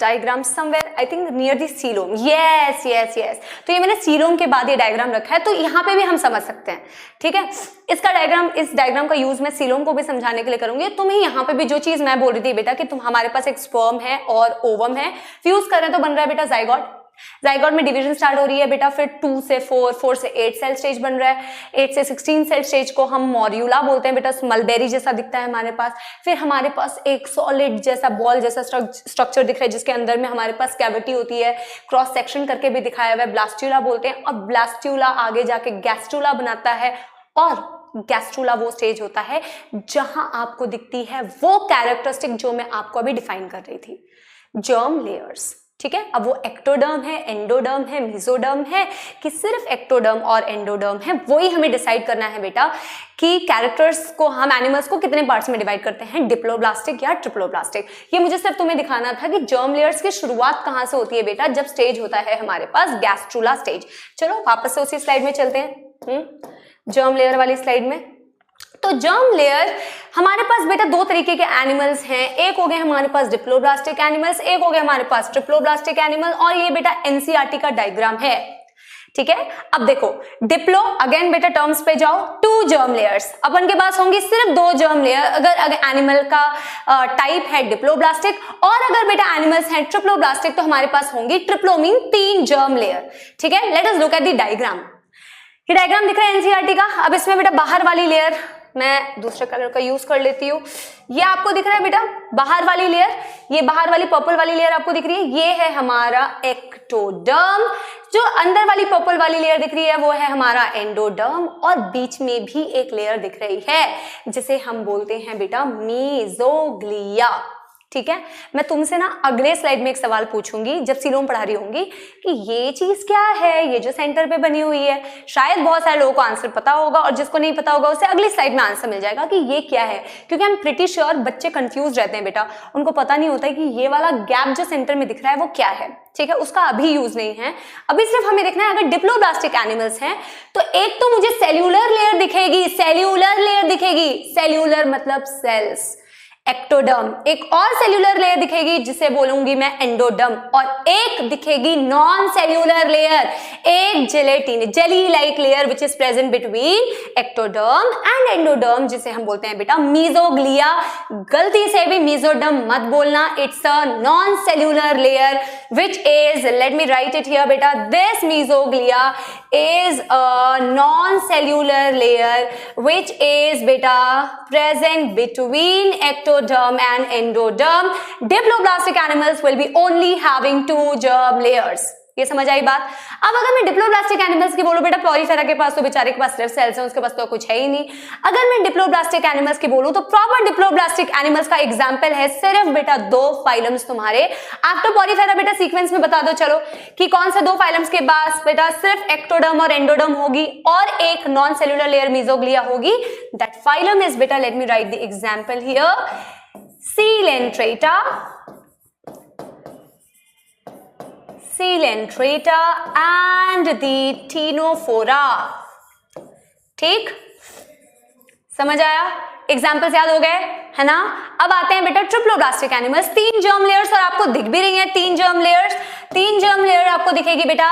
diagram somewhere I think near the coelom, yes yes yes. तो ये मैंने सीलोम के बाद ये डायग्राम रखा है, तो यहाँ पे भी हम समझ सकते हैं, ठीक है। इसका डायग्राम, इस डायग्राम का यूज मैं सीलोम को भी समझाने के लिए करूंगी। तुम्हें यहाँ पे भी जो चीज मैं बोल रही थी बेटा कि तुम, हमारे पास एक स्पर्म है और ओवम है, फ्यूज कर रहे हैं तो बन रहा है बेटा जाइगोट। जाइगोट में डिवीजन स्टार्ट हो रही है बेटा, फिर 2 से 4, 4 से 8 सेल स्टेज बन रहा है, 8 से 16 सेल स्टेज को हम मॉर्यूला बोलते हैं बेटा, मलबेरी जैसा दिखता है हमारे पास। फिर हमारे पास एक सॉलिड जैसा बॉल जैसा स्ट्रक्चर दिख रहा है जिसके अंदर में हमारे पास कैविटी होती है, क्रॉस सेक्शन करके भी दिखाया हुआ है, ब्लास्ट्यूला बोलते हैं। और ब्लास्ट्यूला आगे जाके गैस्ट्रूला बनाता है और गैस्ट्रुला वो स्टेज होता है जहां आपको दिखती है वो कैरेक्टरिस्टिक जो मैं आपको अभी डिफाइन कर रही थी, जर्म लेयर्स। ठीक है, अब वो एक्टोडर्म है, एंडोडर्म है, मेसोडर्म है कि सिर्फ एक्टोडर्म और एंडोडर्म है, वही हमें डिसाइड करना है बेटा कि कैरेक्टर्स को हम एनिमल्स को कितने पार्ट्स में डिवाइड करते हैं, डिप्लोब्लास्टिक या ट्रिप्लोब्लास्टिक। ये मुझे सिर्फ तुम्हें दिखाना था कि जर्म लेयर्स की शुरुआत कहां से होती है बेटा, जब स्टेज होता है हमारे पास गैस्ट्रुला स्टेज। चलो वापस से उसी स्लाइड में चलते हैं, जर्म लेयर वाली स्लाइड में। तो जर्म लेयर हमारे पास बेटा दो तरीके के एनिमल्स हैं, एक हो गए हमारे पास डिप्लोब्लास्टिक एनिमल्स, एक हो गए हमारे पास ट्रिप्लोब्लास्टिक एनिमल, और ये बेटा एनसीईआरटी का डायग्राम है। ठीक है, अब देखो डिप्लो, अगेन बेटा टर्म्स पे जाओ, 2 जर्म लेयर्स, अपन के पास होंगी सिर्फ 2 जर्म लेयर अगर एनिमल का टाइप है डिप्लोब्लास्टिक, और अगर बेटा एनिमल्स हैं ट्रिप्लोब्लास्टिक तो हमारे पास होंगी ट्रिप्लो मीन 3 जर्म लेयर। ठीक है, let us look at the diagram. ये डायग्राम दिख रहा है एनसीईआरटी का। अब इसमें बेटा बाहर वाली लेयर, मैं दूसरे कलर का यूज कर लेती हूँ, ये आपको दिख रहा है बेटा बाहर वाली लेयर, ये बाहर वाली पर्पल वाली लेयर आपको दिख रही है, ये है हमारा एक्टोडर्म। जो अंदर वाली पर्पल वाली लेयर दिख रही है वो है हमारा एंडोडर्म, और बीच में भी एक लेयर दिख रही है जिसे हम बोलते हैं बेटा मेसोग्लिया। ठीक है, मैं तुमसे ना अगले स्लाइड में एक सवाल पूछूंगी जब सीलोम पढ़ा रही होंगी कि ये चीज क्या है, ये जो सेंटर पे बनी हुई है। शायद बहुत सारे लोगों को आंसर पता होगा और जिसको नहीं पता होगा उसे अगली स्लाइड में आंसर मिल जाएगा कि ये क्या है, क्योंकि हम प्रिटी श्योर बच्चे कंफ्यूज रहते हैं बेटा, उनको पता नहीं होता है कि ये वाला गैप जो सेंटर में दिख रहा है वो क्या है। ठीक है, उसका अभी यूज नहीं है, अभी सिर्फ हमें देखना है अगर डिप्लोब्लास्टिक एनिमल्स हैं तो एक तो मुझे सेल्यूलर लेयर दिखेगी, सेल्यूलर लेयर दिखेगी, सेल्यूलर मतलब सेल्स, एक्टोडर्म, एक और सेल्यूलर लेयर दिखेगी जिसे बोलूंगी मैं एंडोडर्म, और एक दिखेगी नॉन सेल्यूलर लेयर, एक gelatin jelly like layer which is present between ectoderm and endoderm जिसे हम बोलते हैं बेटा मेसोग्लिया। गलती से भी मेसोडर्म मत बोलना, it's a non cellular layer which is, let me write it here beta, this mesoglia is a non-cellular layer which is beta present between ectoderm and endoderm. Diploblastic animals will be only having 2 germ layers. ये समझ आई बात। अब अगर मैं डिप्लोब्लास्टिक एनिमल्स की बोलूं बेटा, प्लोरीफेरा के पास तो बेचारे के पास सिर्फ सेल्स हैं, उसके पास तो कुछ है ही नहीं। अगर मैं डिप्लोब्लास्टिक एनिमल्स की बोलूं तो प्रॉपर डिप्लोब्लास्टिक एनिमल्स का एग्जांपल है सिर्फ बेटा 2 फाइलम्स तुम्हारे। आफ्टर प्लोरीफेरा बेटा सीक्वेंस में बता दो चलो कि कौन से 2 फाइलम्स के पास बेटा सिर्फ एक्टोडर्म और एंडोडर्म होगी और एक नॉन सेल्यूलर लेयर मेसोग्लिया होगी। दैट फाइलम इज बेटा, let me right the example here, Coelenterata, Coelenterata and the Ctenophora। ठीक, समझ आया, एग्जाम्पल्स याद हो गए है ना। अब आते हैं बेटा ट्रिप्लोब्लास्टिक एनिमल्स, 3 जर्म लेयर्स, और आपको दिख भी रही हैं 3 जर्म लेयर्स। 3 जर्म लेयर आपको दिखेगी बेटा,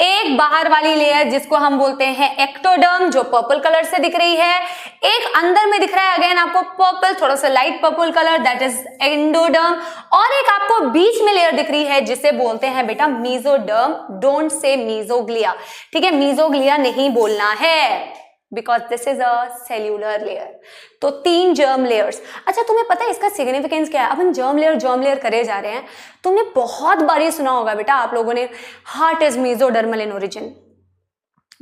एक बाहर वाली लेयर जिसको हम बोलते हैं एक्टोडर्म जो पर्पल कलर से दिख रही है, एक अंदर में दिख रहा है अगेन आपको पर्पल, थोड़ा सा light purple colour, that is endoderm, और एक आपको बीच में लेयर दिख रही है जिसे बोलते हैं बेटा मेसोडर्म। डोंट से मेसोग्लिया, ठीक है, मेसोग्लिया नहीं बोलना है because this is a cellular layer. तो 3 जर्म लेयर्स। अच्छा, तुम्हें पता है इसका सिग्निफिकेंस क्या है? अब हम जर्म लेयर करे जा रहे हैं। तुमने बहुत बार ये सुना होगा बेटा आप लोगों ने, heart is mesodermal in origin,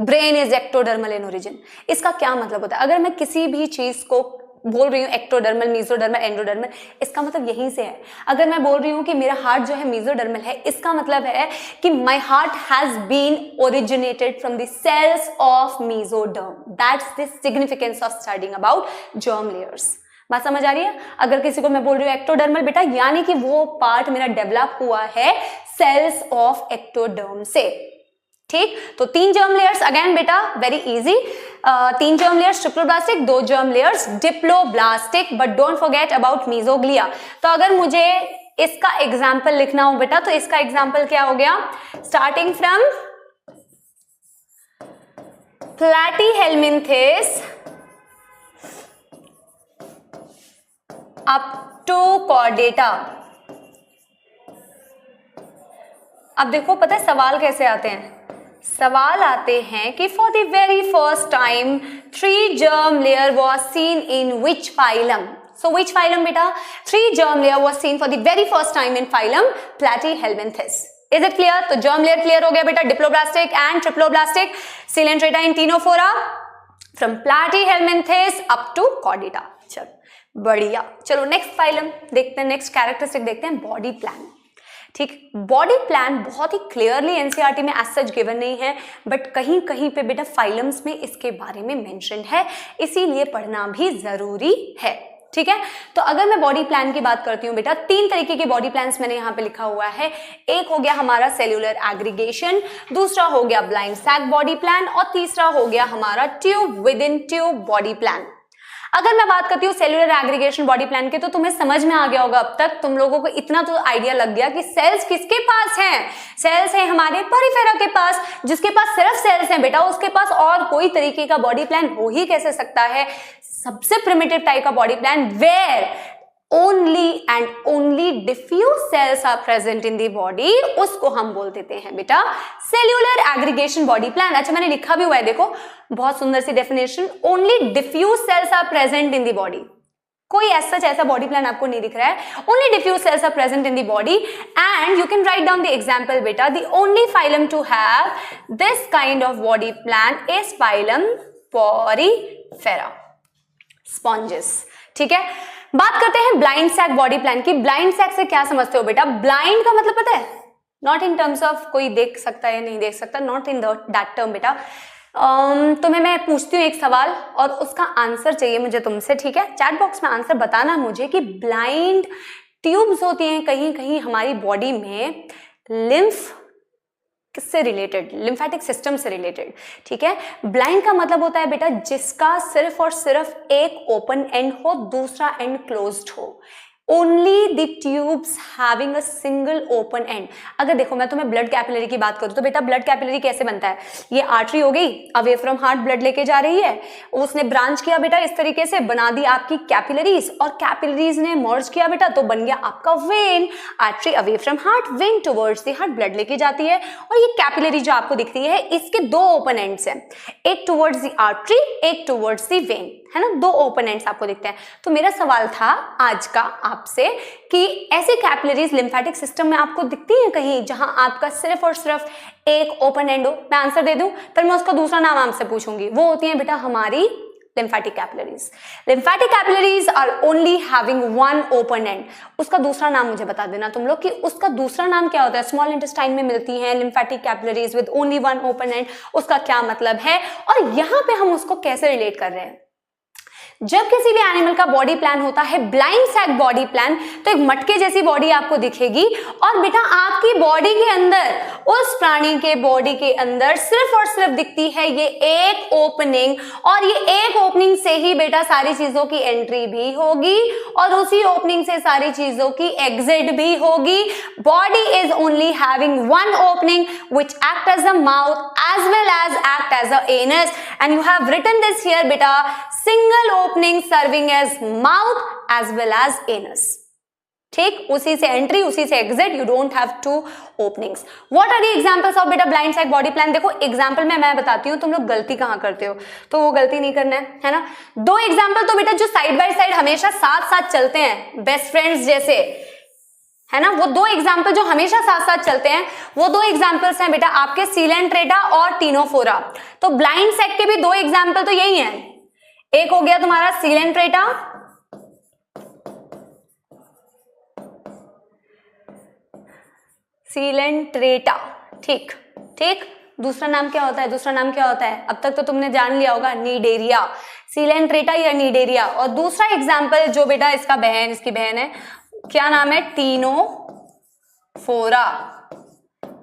brain is ectodermal in origin. इसका क्या मतलब होता है? अगर मैं किसी भी चीज को बोल रही हूँ एक्टोडर्मल, मेसोडर्मल, एंडोडर्मल, इसका मतलब यहीं से है। अगर मैं बोल रही हूँ कि मेरा हार्ट जो है मेसोडर्मल है, इसका मतलब है कि my heart has been originated from the cells of mesoderm. That's the significance of studying about germ layers. बात समझ आ रही है? अगर किसी को मैं बोल रही हूँ एक्टोडर्मल बेटा, यानी कि वो पार्ट मेरा डेवलप हुआ है सेल्स ऑफ एक्टोडर्म से। ठीक, तो 3 जर्म लेयर्स अगेन बेटा very easy, 3 germ layers triploblastic, 2 germ layers diploblastic, but don't forget about mesoglea. तो अगर मुझे इसका एग्जाम्पल लिखना हो बेटा तो इसका एग्जाम्पल क्या हो गया? Starting from platyhelminthes up to chordata. अब देखो पता है सवाल कैसे आते हैं? सवाल आते हैं कि for the very first time 3 germ layer was seen in which phylum? So which phylum बेटा? 3 germ layer was seen for the very first time in phylum platyhelminthes. Is it clear? तो जर्म लेयर क्लियर हो गया बेटा, diploblastic and triploblastic, Coelenterata and Ctenophora। From platyhelminthes up to chordata. चलो बढ़िया, चलो नेक्स्ट फाइलम देखते हैं, नेक्स्ट कैरेक्टरिस्टिक देखते हैं, बॉडी प्लान। ठीक, बॉडी प्लान बहुत ही क्लियरली एनसीईआरटी में एज सच गिवन नहीं है, बट कहीं कहीं पे बेटा फाइलम्स में इसके बारे में मेंशन है, इसीलिए पढ़ना भी जरूरी है। ठीक है, तो अगर मैं बॉडी प्लान की बात करती हूँ बेटा, 3 तरीके के बॉडी प्लान्स मैंने यहाँ पे लिखा हुआ है। एक हो गया हमारा सेल्यूलर एग्रीगेशन, दूसरा हो गया ब्लाइंड सैक बॉडी प्लान, और तीसरा हो गया हमारा tube within tube body plan. अगर मैं बात करती हूँ सेल्यूलर एग्रीगेशन बॉडी प्लान के, तो तुम्हें समझ में आ गया होगा, अब तक तुम लोगों को इतना तो आइडिया लग गया कि सेल्स किसके पास हैं। सेल्स हैं हमारे पेरिफेरा के पास। जिसके पास सिर्फ सेल्स हैं बेटा, उसके पास और कोई तरीके का बॉडी प्लान हो ही कैसे सकता है। सबसे प्रिमिटिव टाइप का body plan where only and only diffuse cells are present in the body, उसको हम बोल देते हैं बेटा सेल्यूलर एग्रीगेशन बॉडी प्लान। अच्छा मैंने लिखा भी हुआ है, देखो बहुत सुंदर सी definition, only diffuse cells are present in the body. कोई ऐसा बॉडी प्लान आपको नहीं दिख रहा है, only diffuse cells are present in the body. And you can write down the example बेटा, the only phylum to have this kind of body plan is phylum porifera, sponges. ठीक है, बात करते हैं ब्लाइंड सैक बॉडी प्लान की। ब्लाइंड सैक से क्या समझते हो बेटा? ब्लाइंड का मतलब पता है? नॉट इन टर्म्स ऑफ कोई देख सकता है नहीं देख सकता, नॉट इन दैट टर्म बेटा। तुम्हें मैं पूछती हूँ एक सवाल और उसका आंसर चाहिए मुझे तुमसे, ठीक है? चैट बॉक्स में आंसर बताना मुझे कि ब्लाइंड ट्यूब्स होती हैं कहीं कहीं हमारी बॉडी में, लिम्फ किससे रिलेटेड? लिम्फेटिक सिस्टम से रिलेटेड। ठीक है, ब्लाइंड का मतलब होता है बेटा जिसका सिर्फ और सिर्फ एक ओपन एंड हो, दूसरा एंड क्लोज्ड हो। Only the tubes having a single open and. अगर देखो मैं तुम्हें ब्लड कैपिलरी की बात करूं तो बेटा ब्लड कैपिलरी कैसे बनता है? ये आर्टरी हो गई, अवे फ्रॉम हार्ट ब्लड लेके जा रही है, उसने ब्रांच किया बेटा इस तरीके से, बना दी आपकी कैपिलरीज, और कैपिलरीज ने मर्ज किया बेटा तो बन गया आपका when. Artery away from heart, when towards the heart blood लेके जाती है, और ये कैपिलरी जो आपको दिखती है इसके 2 ओपन एंड्स हैं, एक टुवर्ड्स द आर्टरी, एक टुवर्ड्स द वेन, है ना, 2 ओपन एंड्स आपको दिखते हैं। तो मेरा सवाल था आज का आपसे कि ऐसी कैपिलरीज लिम्फेटिक सिस्टम में आपको दिखती हैं कहीं जहां आपका सिर्फ और सिर्फ एक ओपन एंड हो? मैं आंसर दे दूं पर मैं उसका दूसरा नाम आपसे पूछूंगी, वो होती हैं बेटा हमारी lymphatic capillaries. Lymphatic capillaries are only having one open end. उसका दूसरा नाम मुझे बता देना तुम लोग कि उसका दूसरा नाम क्या होता है। स्मॉल इंटेस्टाइन में मिलती हैं lymphatic capillaries with only one open end, उसका क्या मतलब है और यहाँ पे हम उसको कैसे रिलेट कर रहे हैं। जब किसी भी एनिमल का बॉडी प्लान होता है ब्लाइंड सैक बॉडी प्लान, तो एक मटके जैसी बॉडी आपको दिखेगी और बेटा आपकी बॉडी के अंदर, उस प्राणी के बॉडी के अंदर सिर्फ और सिर्फ दिखती है ये एक ओपनिंग, और ये एक ओपनिंग से ही बेटा सारी चीजों की एंट्री भी होगी और उसी ओपनिंग से सारी चीजों की एग्जिट भी होगी। Body is only having one opening which act as a mouth as well as act as a anus, and you have written this here beta, single opening serving as mouth as well as anus. ठीक, उसी से एंट्री उसी से exit, you don't have 2 openings. What are the examples of बेटा ब्लाइंड सैक बॉडी प्लान? देखो एग्जांपल में मैं बताती हूँ, तुम लोग गलती कहाँ करते हो, तो वो गलती नहीं करना है ना। 2 एग्जांपल तो बेटा जो साइड बाय साइड हमेशा साथ साथ चलते हैं, बेस्ट फ्रेंड्स जैसे, है ना, वो 2 एग्जाम्पल जो हमेशा साथ साथ चलते हैं, वो 2 एग्जाम्पल्स हैं बेटा आपके सीलेंट्रेटा और टीनोफोरा। तो ब्लाइंड सैक के भी 2 एग्जाम्पल तो यही हैं, एक हो गया तुम्हारा सीलेंट्रेटा, सीलेंट्रेटा, ठीक ठीक। दूसरा नाम क्या होता है? दूसरा नाम क्या होता है? अब तक तो तुमने जान लिया होगा, नीडेरिया, सीलेंट्रेटा या नीडेरिया। और दूसरा एग्जाम्पल जो बेटा इसकी बहन है, क्या नाम है? टीनोफोरा।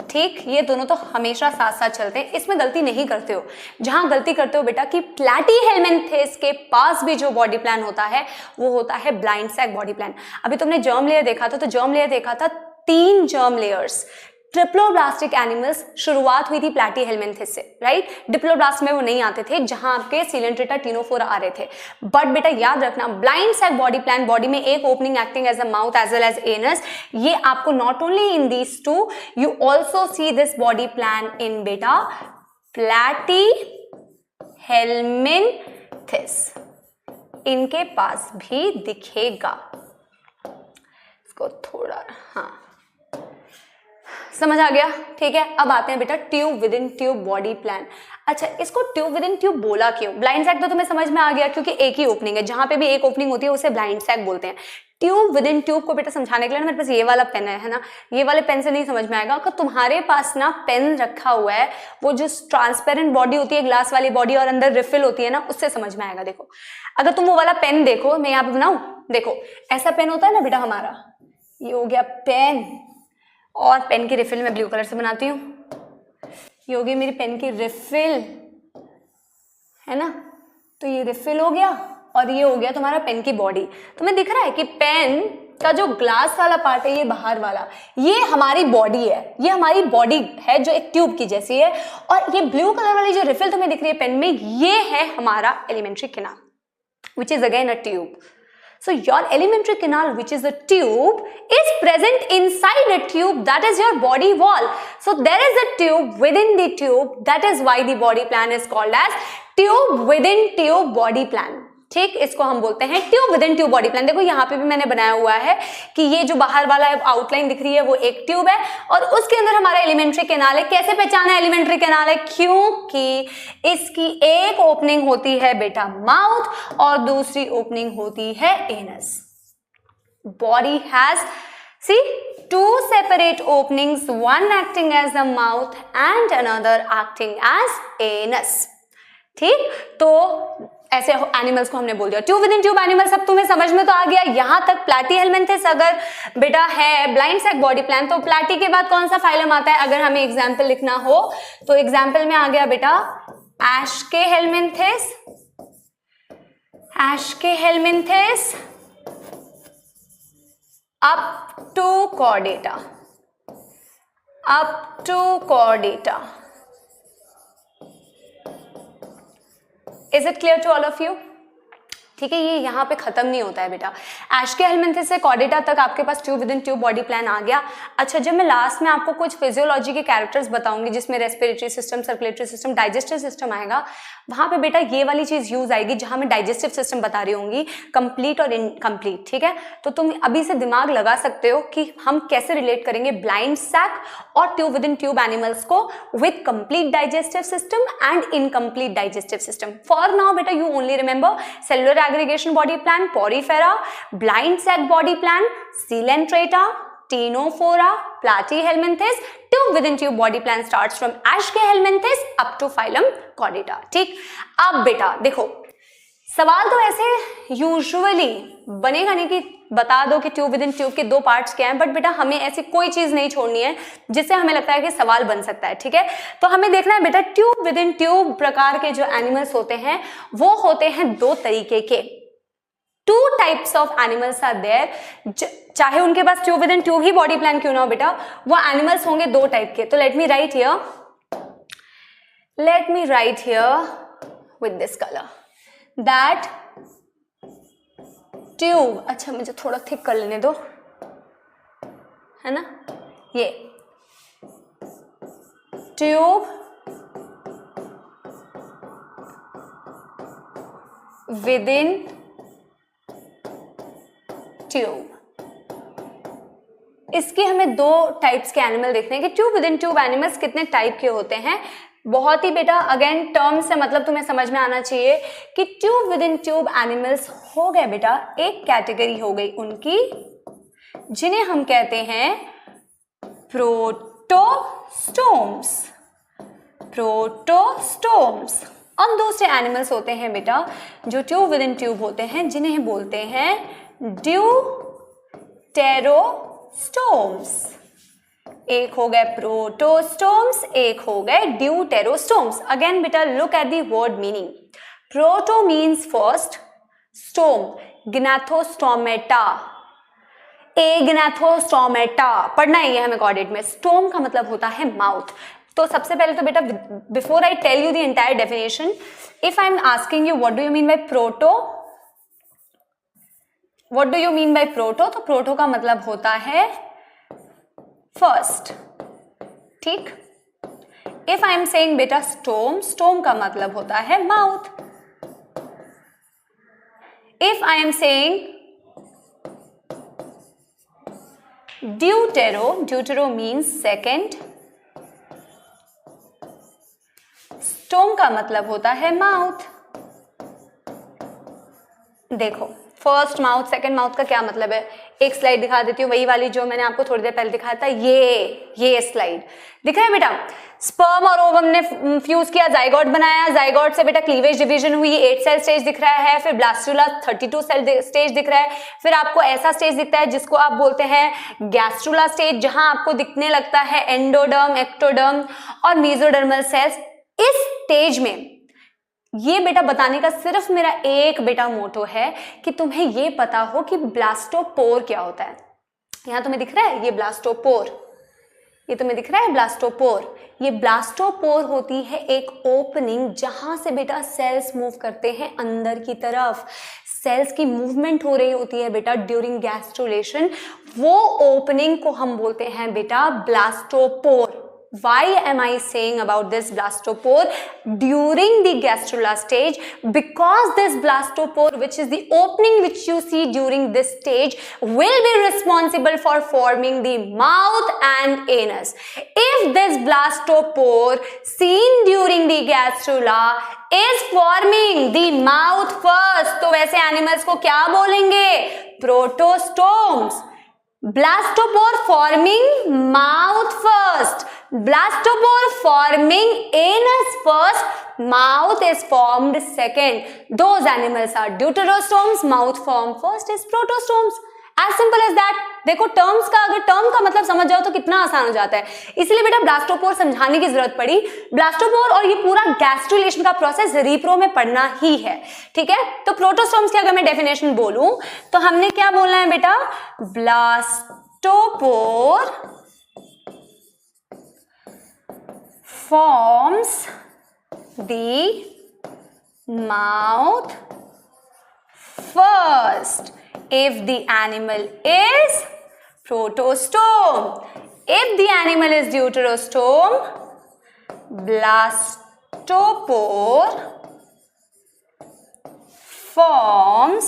ठीक, ये दोनों तो हमेशा साथ साथ चलते हैं, इसमें गलती नहीं करते हो। जहां गलती करते हो बेटा कि प्लैटीहेल्मिन्थेस के पास भी जो बॉडी प्लान होता है वो होता है ब्लाइंड सैक बॉडी प्लान। अभी तुमने जर्म लेयर देखा था, तो जर्म लेयर देखा था 3 जर्म लेयर्स। ट्रिप्लोब्लास्टिक एनिमल्स शुरुआत हुई थी प्लैटीहेल्मिन्थेस से, राइट। डिप्लोब्लास्ट में वो नहीं आते थे जहां आपके सीलेंट्रेटा टीनोफोरा आ रहे थे। बट बेटा याद रखना, blind sac body plan, body में एक opening acting as a mouth as well as anus, ये आपको not only in these 2, you also see this body plan in बेटा प्लैटीहेल्मिन्थेस, इनके पास भी दिखेगा। इसको थोड़ा, हाँ समझ आ गया, ठीक है। अब आते हैं बेटा tube within tube body plan. अच्छा, इसको ट्यूब विद इन ट्यूब बोला क्यों? ब्लाइंड सैक तो तुम्हें समझ में आ गया, क्योंकि एक ही ओपनिंग है, जहां पे भी एक ओपनिंग होती है उसे ब्लाइंड सैक बोलते हैं। ट्यूब विद इन ट्यूब को बेटा समझाने के लिए ना मेरे पास ये वाला पेन है ना, ये वाले पेन से नहीं समझ में आएगा। अगर तुम्हारे पास ना पेन रखा हुआ है, वो जो ट्रांसपेरेंट बॉडी होती है, ग्लास वाली बॉडी और अंदर रिफिल होती है ना, उससे समझ में आएगा। देखो, अगर तुम वो वाला पेन देखो, मैं यहाँ पे बनाऊं, देखो ऐसा पेन होता है ना बेटा हमारा, ये हो गया पेन, और पेन की रिफिल मैं ब्लू कलर से बनाती हूँ, ये हो गई मेरी पेन की रिफिल, है ना। तो ये रिफिल हो गया और ये हो गया तुम्हारा पेन की बॉडी। तुम्हें दिख रहा है कि पेन का जो ग्लास वाला पार्ट है, ये बाहर वाला, ये हमारी बॉडी है, ये हमारी बॉडी है जो एक ट्यूब की जैसी है, और ये ब्लू कलर वाली जो रिफिल तुम्हें दिख रही है पेन में, ये है हमारा alimentary canal, which is again a tube. So your elementary canal, which is a tube, is present inside a tube, that is your body wall. So there is a tube within the tube, that is why the body plan is called as tube within tube body plan. ठीक, इसको हम बोलते हैं tube within tube body plan. देखो यहाँ पे भी मैंने बनाया हुआ है कि ये जो बाहर वाला आउटलाइन दिख रही है वो एक ट्यूब है, और उसके अंदर हमारा एलिमेंट्री कैनाल है। कैसे पहचाना है एलिमेंट्री कैनाल है? क्योंकि इसकी एक ओपनिंग होती है बेटा माउथ और दूसरी ओपनिंग होती है एनस। बॉडी हैज सी two separate openings, one acting as the mouth and another acting as anus. ठीक, तो ऐसे एनिमल्स को हमने बोल दिया tube within tube animal. सब तुम्हें समझ में तो आ गया यहाँ तक। प्लैटीहेल्मिन्थेस अगर बेटा है ब्लाइंड सैक बॉडी प्लान, तो प्लैटी के बाद कौन सा फाइलम आता है? अगर हमें एग्जाम्पल लिखना हो तो एग्जाम्पल में आ गया बेटा aschelminthes, aschelminthes up to chordata, up to chordata. Is it clear to all of you? ठीक है, ये यहाँ पे खत्म नहीं होता है बेटा। एस्केहेल्मिन्थेस से कॉर्डेटा तक आपके पास tube within tube body plan आ गया। अच्छा, जब मैं लास्ट में आपको कुछ फिजियोलॉजी के कैरेक्टरस बताऊंगी जिसमें respiratory system, circulatory system, digestive system आएगा, वहां पे बेटा ये वाली चीज यूज आएगी जहां मैं डाइजेस्टिव सिस्टम बता रही होंगी, कंप्लीट और इनकम्प्लीट। ठीक है, तो तुम अभी से दिमाग लगा सकते हो कि हम कैसे रिलेट करेंगे ब्लाइंड सैक और tube within tube animals को with complete digestive system and incomplete digestive system. For now बेटा you only remember cellular aggregation body plan, porifera, blind sac body plan, coelenterata, ctenophora, platyhelminthes. Tube within tube body plan starts from Aschelhelminthes up to phylum Chordata. ठीक, अब बेटा देखो सवाल तो ऐसे यूजुअली बनेगा नहीं कि बता दो कि ट्यूब विद इन ट्यूब के दो पार्ट्स क्या हैं, बट बेटा हमें ऐसी कोई चीज नहीं छोड़नी है जिससे हमें लगता है कि सवाल बन सकता है। ठीक है, तो हमें देखना है बेटा ट्यूब विद इन ट्यूब प्रकार के जो एनिमल्स होते हैं वो होते हैं दो तरीके के। Two types of animals are there, चाहे उनके पास ट्यूब विद इन ट्यूब ही बॉडी प्लान क्यों ना हो बेटा, वो एनिमल्स होंगे दो टाइप के। तो let me right here with this colour that tube, अच्छा मुझे थोड़ा थिक कर लेने दो, है ना, ये ट्यूब विद इन ट्यूब। इसके हमें दो टाइप्स के एनिमल देखने हैं कि tube within tube animals कितने टाइप के होते हैं। बहुत ही बेटा अगेन टर्म से मतलब तुम्हें समझ में आना चाहिए कि tube within tube animals हो गए बेटा एक कैटेगरी हो गई उनकी जिन्हें हम कहते हैं प्रोटोस्टोम्स, प्रोटोस्टोम्स। और दूसरे एनिमल्स होते हैं बेटा जो ट्यूब विद इन ट्यूब होते हैं जिन्हें बोलते हैं ड्यूटेरोस्टोम्स। एक हो गए प्रोटोस्टोम्स, एक हो गए ड्यूटेरोस्टोम्स। अगेन बेटा look at the word meaning. Proto means first, stome gnathostomata, agnathostomata पढ़ना है ये हमें कॉर्डेट में। स्टोम का मतलब होता है माउथ। तो सबसे पहले तो बेटा before I tell you the entire definition, if I am asking you what do you mean by proto, what do you mean by proto, तो प्रोटो का मतलब होता है फर्स्ट। ठीक, इफ आई एम सेइंग बेटा स्टोम, स्टोम का मतलब होता है mouth. If I am saying deutero means second, stome का मतलब होता है माउथ। देखो फर्स्ट माउथ सेकंड माउथ का क्या मतलब है, एक स्लाइड दिखा देती हूँ, वही वाली जो मैंने आपको थोड़ी देर पहले दिखाया था, ये स्लाइड दिख रहा है बेटा। स्पर्म और ओवम ने फ्यूज किया, जाइगोट बनाया, जाइगोट से बेटा क्लीवेज डिवीजन हुई, 8 सेल स्टेज दिख रहा है, फिर ब्लास्टुला 32 सेल स्टेज दिख रहा है, फिर आपको ऐसा स्टेज दिखता है जिसको आप बोलते हैं गैस्ट्रुला स्टेज, जहां आपको दिखने लगता है एंडोडर्म, एक्टोडर्म और मेसोडर्मल सेल्स। इस स्टेज में ये बेटा बताने का सिर्फ मेरा एक बेटा मोटो है कि तुम्हें ये पता हो कि ब्लास्टोपोर क्या होता है। यहां तुम्हें दिख रहा है ये ब्लास्टोपोर, ये तुम्हें दिख रहा है ब्लास्टोपोर। ये ब्लास्टोपोर होती है एक ओपनिंग जहां से बेटा सेल्स मूव करते हैं अंदर की तरफ, सेल्स की मूवमेंट हो रही होती है बेटा ड्यूरिंग गैस्ट्रुलेशन, वो ओपनिंग को हम बोलते हैं बेटा blastopore. Why am I saying about this blastopore during the gastrula stage? Because this blastopore, which is the opening which you see during this stage, will be responsible for forming the mouth and anus. If this blastopore seen during the gastrula is forming the mouth first, तो वैसे एनिमल्स को क्या बोलेंगे? Protostomes. Blastopore forming mouth first, blastopore forming anus first, mouth is formed second. Those animals are deuterostomes, mouth formed first is protostomes. As simple as that. देखो टर्म्स का, अगर टर्म का मतलब समझ जाओ तो कितना आसान हो जाता है, इसलिए बेटा ब्लास्टोपोर समझाने की जरूरत पड़ी। ब्लास्टोपोर और ये पूरा गैस्ट्रुलेशन का प्रोसेस रीप्रो में पढ़ना ही है, ठीक है। तो प्रोटोस्टोम्स की अगर मैं डेफिनेशन बोलूं तो हमने क्या बोलना है बेटा, blastopore forms the mouth first if the animal is protostome. If the animal is deuterostome, blastopore forms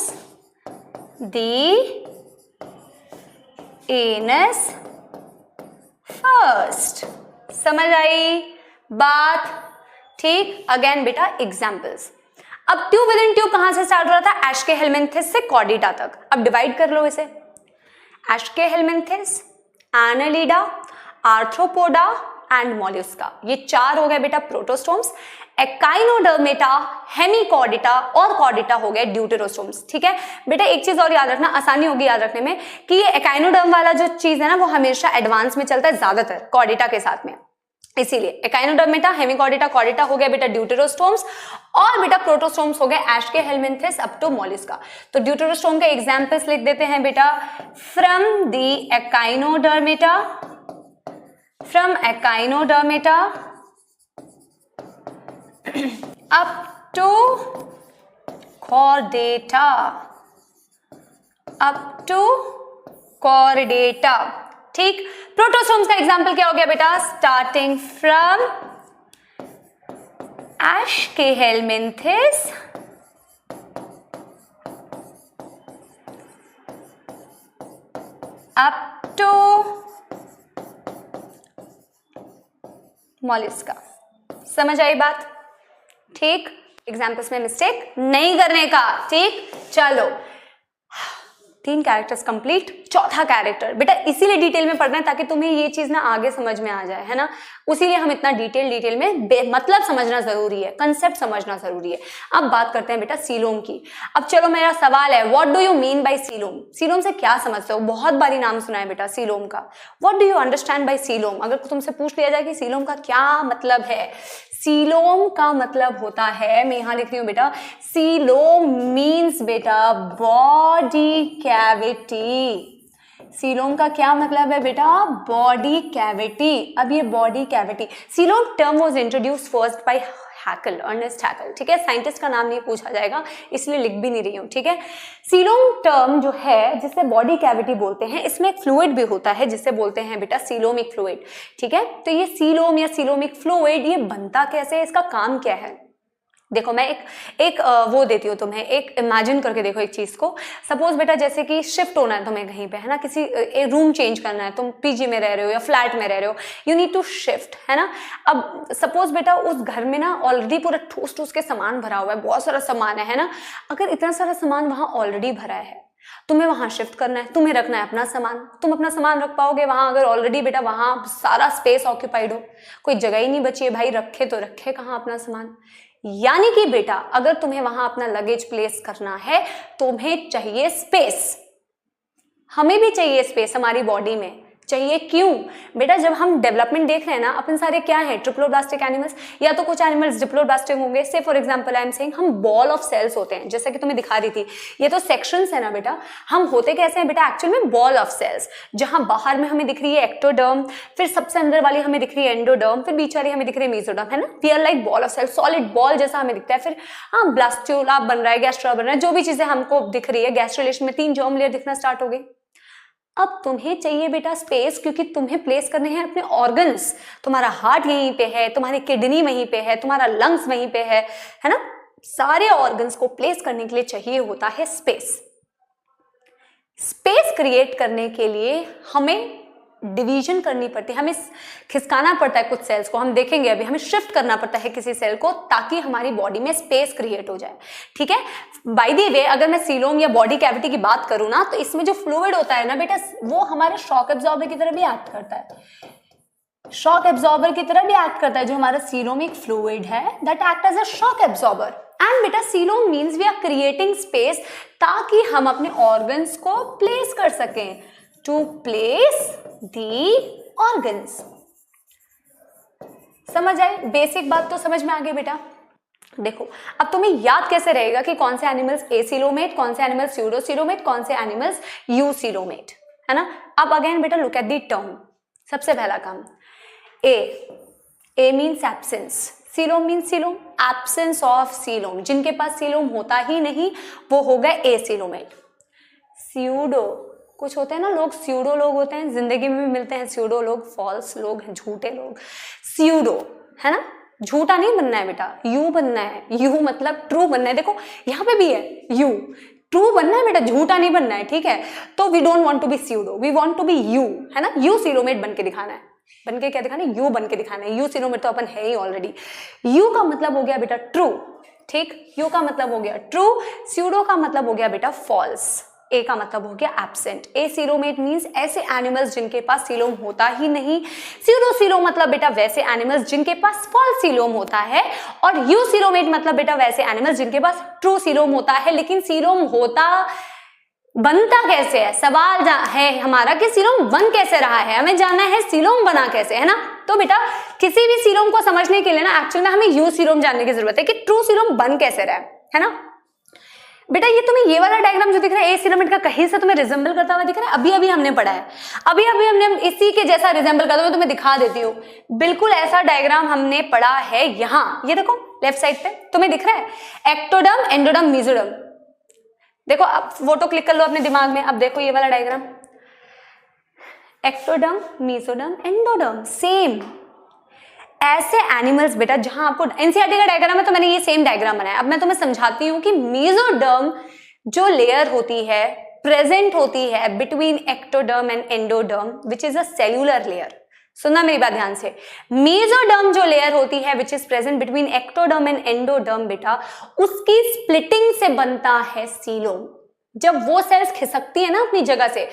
the anus first. समझ आई बात? ठीक। अगेन बेटा एग्जाम्पल्स। अब ट्यूब विद इन ट्यूब कहां से स्टार्ट हो रहा था, एस्केहेलमिन्थिस से कॉर्डिटा तक। अब डिवाइड कर लो इसे, एस्केहेलमिन्थिस, एनालिडा, आर्थ्रोपोडा एंड मोलस्का, ये 4 हो गए बेटा प्रोटोस्टोम्स। एकाइनोडर्मेटा, हेमिकॉर्डिटा और कॉर्डिटा हो गए ड्यूटेरोस्टोम्स, ठीक है बेटा। एक चीज और याद रखना, आसानी होगी याद रखने में, कि ये एकाइनोडर्म वाला जो चीज है ना वो हमेशा एडवांस में चलता है ज्यादातर कॉर्डिटा के साथ में, इसीलिए एकाइनोडर्मेटा, हेमिकॉर्डिटा, कॉर्डिटा हो गया बेटा ड्यूटेरोस्टोम्स, और बेटा प्रोटोस्टोम्स हो गए एस्केहेलमिन्थिस अप टू मोलस्का। तो ड्यूटेरोस्टोम के एग्जांपल्स लिख देते हैं बेटा, from the echinodermata, from echinodermata up to chordata, up to Chordata, ठीक। प्रोटोस्टोम्स का एग्जांपल क्या हो गया बेटा, starting from एस्केहेलमिन्थिस up to mollusca. समझ आई बात? ठीक। एग्जांपल्स में मिस्टेक नहीं करने का, ठीक। चलो 3 कैरेक्टर्स कंप्लीट। चौथा कैरेक्टर बेटा इसीलिए डिटेल में पढ़ना है ताकि तुम्हें ये चीज ना आगे समझ में आ जाए, है ना, उसीलिए हम इतना डिटेल में मतलब समझना जरूरी है, कंसेप्ट समझना जरूरी है। अब बात करते हैं बेटा सीलोम की। अब चलो मेरा सवाल है, what do you mean bye coelom? Coelom से क्या समझते हो? बहुत बारी नाम सुना है बेटा सीलोम का। What do you understand by coelom? अगर तुमसे पूछ लिया जाए कि सीलोम का क्या मतलब है, सीलोम का मतलब होता है, मैं यहां लिख रही हूं बेटा, सीलोम मीन्स बेटा बॉडी कैविटी। सीलोम का क्या मतलब है बेटा, बॉडी कैविटी। अब ये body cavity, coelom term was introduce first by Haeckel, Ernst Haeckel, ठीक है। साइंटिस्ट का नाम नहीं पूछा जाएगा इसलिए लिख भी नहीं रही हूं, ठीक है। सीलोम टर्म जो है जिसे बॉडी कैविटी बोलते हैं, इसमें एक फ्लूइड भी होता है जिसे बोलते हैं बेटा सीलोमिक फ्लूइड, ठीक है। तो ये सीलोम या सीलोमिक फ्लूइड ये बनता कैसे है, इसका काम क्या है? देखो मैं एक वो देती हूँ तुम्हें, एक इमेजिन करके देखो एक चीज को। सपोज बेटा जैसे कि शिफ्ट होना है तुम्हें कहीं पे, है ना, किसी रूम चेंज करना है, तुम पीजी में रह रहे हो या फ्लैट में रह रहे हो, यू नीड टू शिफ्ट, है ना। अब सपोज बेटा उस घर में ना ऑलरेडी पूरा ठूस ठूस के सामान भरा हुआ है, बहुत सारा सामान है ना। अगर इतना सारा सामान वहां ऑलरेडी भरा है, तुम्हें वहां शिफ्ट करना है, तुम्हें रखना है अपना सामान, तुम अपना सामान रख पाओगे वहां अगर ऑलरेडी बेटा वहां सारा स्पेस ऑक्यूपाइड हो, कोई जगह ही नहीं बची है भाई, रखे तो रखे कहाँ अपना सामान। यानी कि बेटा अगर तुम्हें वहां अपना लगेज प्लेस करना है, तुम्हें चाहिए स्पेस, हमें भी चाहिए स्पेस, हमारी बॉडी में चाहिए। क्यों बेटा, जब हम डेवलपमेंट देख रहे हैं ना, अपन सारे क्या है, ट्रिप्लोब्लास्टिक एनिमल्स, या तो कुछ एनिमल्स डिप्लोब्लास्टिक होंगे। से for example I am saying हम बॉल ऑफ सेल्स होते हैं, जैसा कि तुम्हें दिखा रही थी, ये तो सेक्शंस है ना बेटा। हम होते कैसे हैं बेटा, एक्चुअल में बॉल ऑफ सेल्स, जहां बाहर में हमें दिख रही है एक्टोडर्म, फिर सबसे अंदर वाली हमें दिख रही है एंडोडर्म, फिर बीच वाली हमें दिख रही है मेसोडर्म, है ना। We are like ball of cells, solid ball जैसा हमें दिखता है। फिर हाँ ब्लास्टुला बन रहा है, गैस्ट्रा बन रहा है, जो भी चीजें हमको दिख रही है, गैस्ट्रुलेशन में 3 जर्म लेयर दिखना स्टार्ट हो गई। अब तुम्हें चाहिए बेटा स्पेस, क्योंकि तुम्हें प्लेस करने हैं अपने ऑर्गन्स। तुम्हारा हार्ट यहीं पे है, तुम्हारी किडनी वहीं पे है, तुम्हारा लंग्स वहीं पे है ना। सारे ऑर्गन्स को प्लेस करने के लिए चाहिए होता है स्पेस। स्पेस क्रिएट करने के लिए हमें डिवीजन करनी पड़ती है, हमें खिसकाना पड़ता है कुछ सेल्स को, हम देखेंगे अभी, हमें शिफ्ट करना पड़ता है किसी सेल को ताकि हमारी बॉडी में स्पेस क्रिएट हो जाए, ठीक है। बाय द वे अगर मैं सीलोम या बॉडी कैविटी की बात करूं ना, तो इसमें जो फ्लूइड होता है ना बेटा, वो हमारे शॉक एब्जॉर्बर की तरह भी एक्ट करता है, शॉक एब्जॉर्बर की तरह भी एक्ट करता है। जो हमारा सीलोमिक फ्लूइड है that act as a shock absorber. And बेटा coelom means we are creating space ताकि हम अपने ऑर्गन्स को प्लेस कर सकें, टू प्लेस दी ऑर्गन्स। समझ आई, बेसिक बात तो समझ में आ गई बेटा। देखो अब तुम्हें याद कैसे रहेगा कि कौन से एनिमल्स एसीलोमेट, कौन से एनिमल्स स्यूडोसीलोमेट, कौन से एनिमल्स यूसीलोमेट, है ना। अब अगेन बेटा लुक एट दी टर्म। सबसे पहला काम, a means absence, coelom means coelom, absence of coelom, जिनके पास सीलोम होता ही नहीं वो हो गए एसीलोमेट। स्यूडो, कुछ होते हैं ना लोग, स्यूडो लोग होते हैं, जिंदगी में भी मिलते हैं स्यूडो लोग, फॉल्स लोग हैं, झूठे लोग। स्यूडो, है ना, झूठा नहीं बनना है बेटा, यू बनना है, यू मतलब ट्रू बनना है। देखो यहाँ पे भी है यू, ट्रू बनना है बेटा, झूठा नहीं बनना है, ठीक है। तो we don't want to be pseudo, we want to be eu, है ना। यू सीलोमेट बन के दिखाना है, बन के क्या दिखाना है, यू बन के दिखाना है। यू सीलोमेट तो अपन है ही ऑलरेडी। यू का मतलब हो गया बेटा ट्रू, ठीक, यू का मतलब हो गया ट्रू, स्यूडो का मतलब हो गया बेटा फॉल्स, ए का मतलब हो गया एब्सेंट। ए सीलोमेट मींस ऐसे एनिमल्स जिनके पास सीलोम होता ही नहीं। स्यूडो सीलोम मतलब बेटा वैसे एनिमल्स जिनके पास फॉल्स सीलोम होता है, और यू सीलोमेट मतलब बेटा वैसे एनिमल्स जिनके पास ट्रू सीलोम होता है। लेकिन सीलोम होता बनता कैसे है, सवाल है हमारा कि सीलोम बन कैसे रहा है, हमें जानना है सीलोम बना कैसे, है ना। तो बेटा किसी भी सीलोम को समझने के लिए ना एक्चुअल में हमें यू सीलोम जानने की जरूरत है कि ट्रू सीलोम बन कैसे रहा है ना। बेटा ये तुम्हें ये वाला डायग्राम जो दिख रहा है ए सीलोमेट का, कहीं से तुम्हें रिजेंबल करता हुआ दिख रहा है? अभी अभी हमने पढ़ा है, अभी अभी हमने इसी के जैसा रिजेंबल करता हुआ, मैं तुम्हें दिखा देती हूँ। बिल्कुल ऐसा डायग्राम हमने पढ़ा है यहाँ, ये देखो लेफ्ट साइड पे तुम्हें दिख रहा है, एक्टोडर्म, एंडोडर्म, मेसोडर्म। देखो अब फोटो क्लिक कर लो अपने दिमाग में, अब देखो ये वाला diagram, ectoderm, mesoderm, endoderm, same ऐसे एनिमल्स बेटा जहां आपको एनसीईआरटी का डायग्राम है, तो मैंने ये सेम डायग्राम बनाया। अब मैं तुम्हें समझाती हूँ कि मेसोडर्म जो लेयर होती है प्रेजेंट होती है between ectoderm and endoderm which is a cellular layer. सुनना मेरी बात ध्यान से, मेसोडर्म जो लेयर होती है विच is present between ectoderm and endoderm बेटा, उसकी स्प्लिटिंग से बनता है सीलोम। जब वो सेल्स खिसकती है ना अपनी जगह से,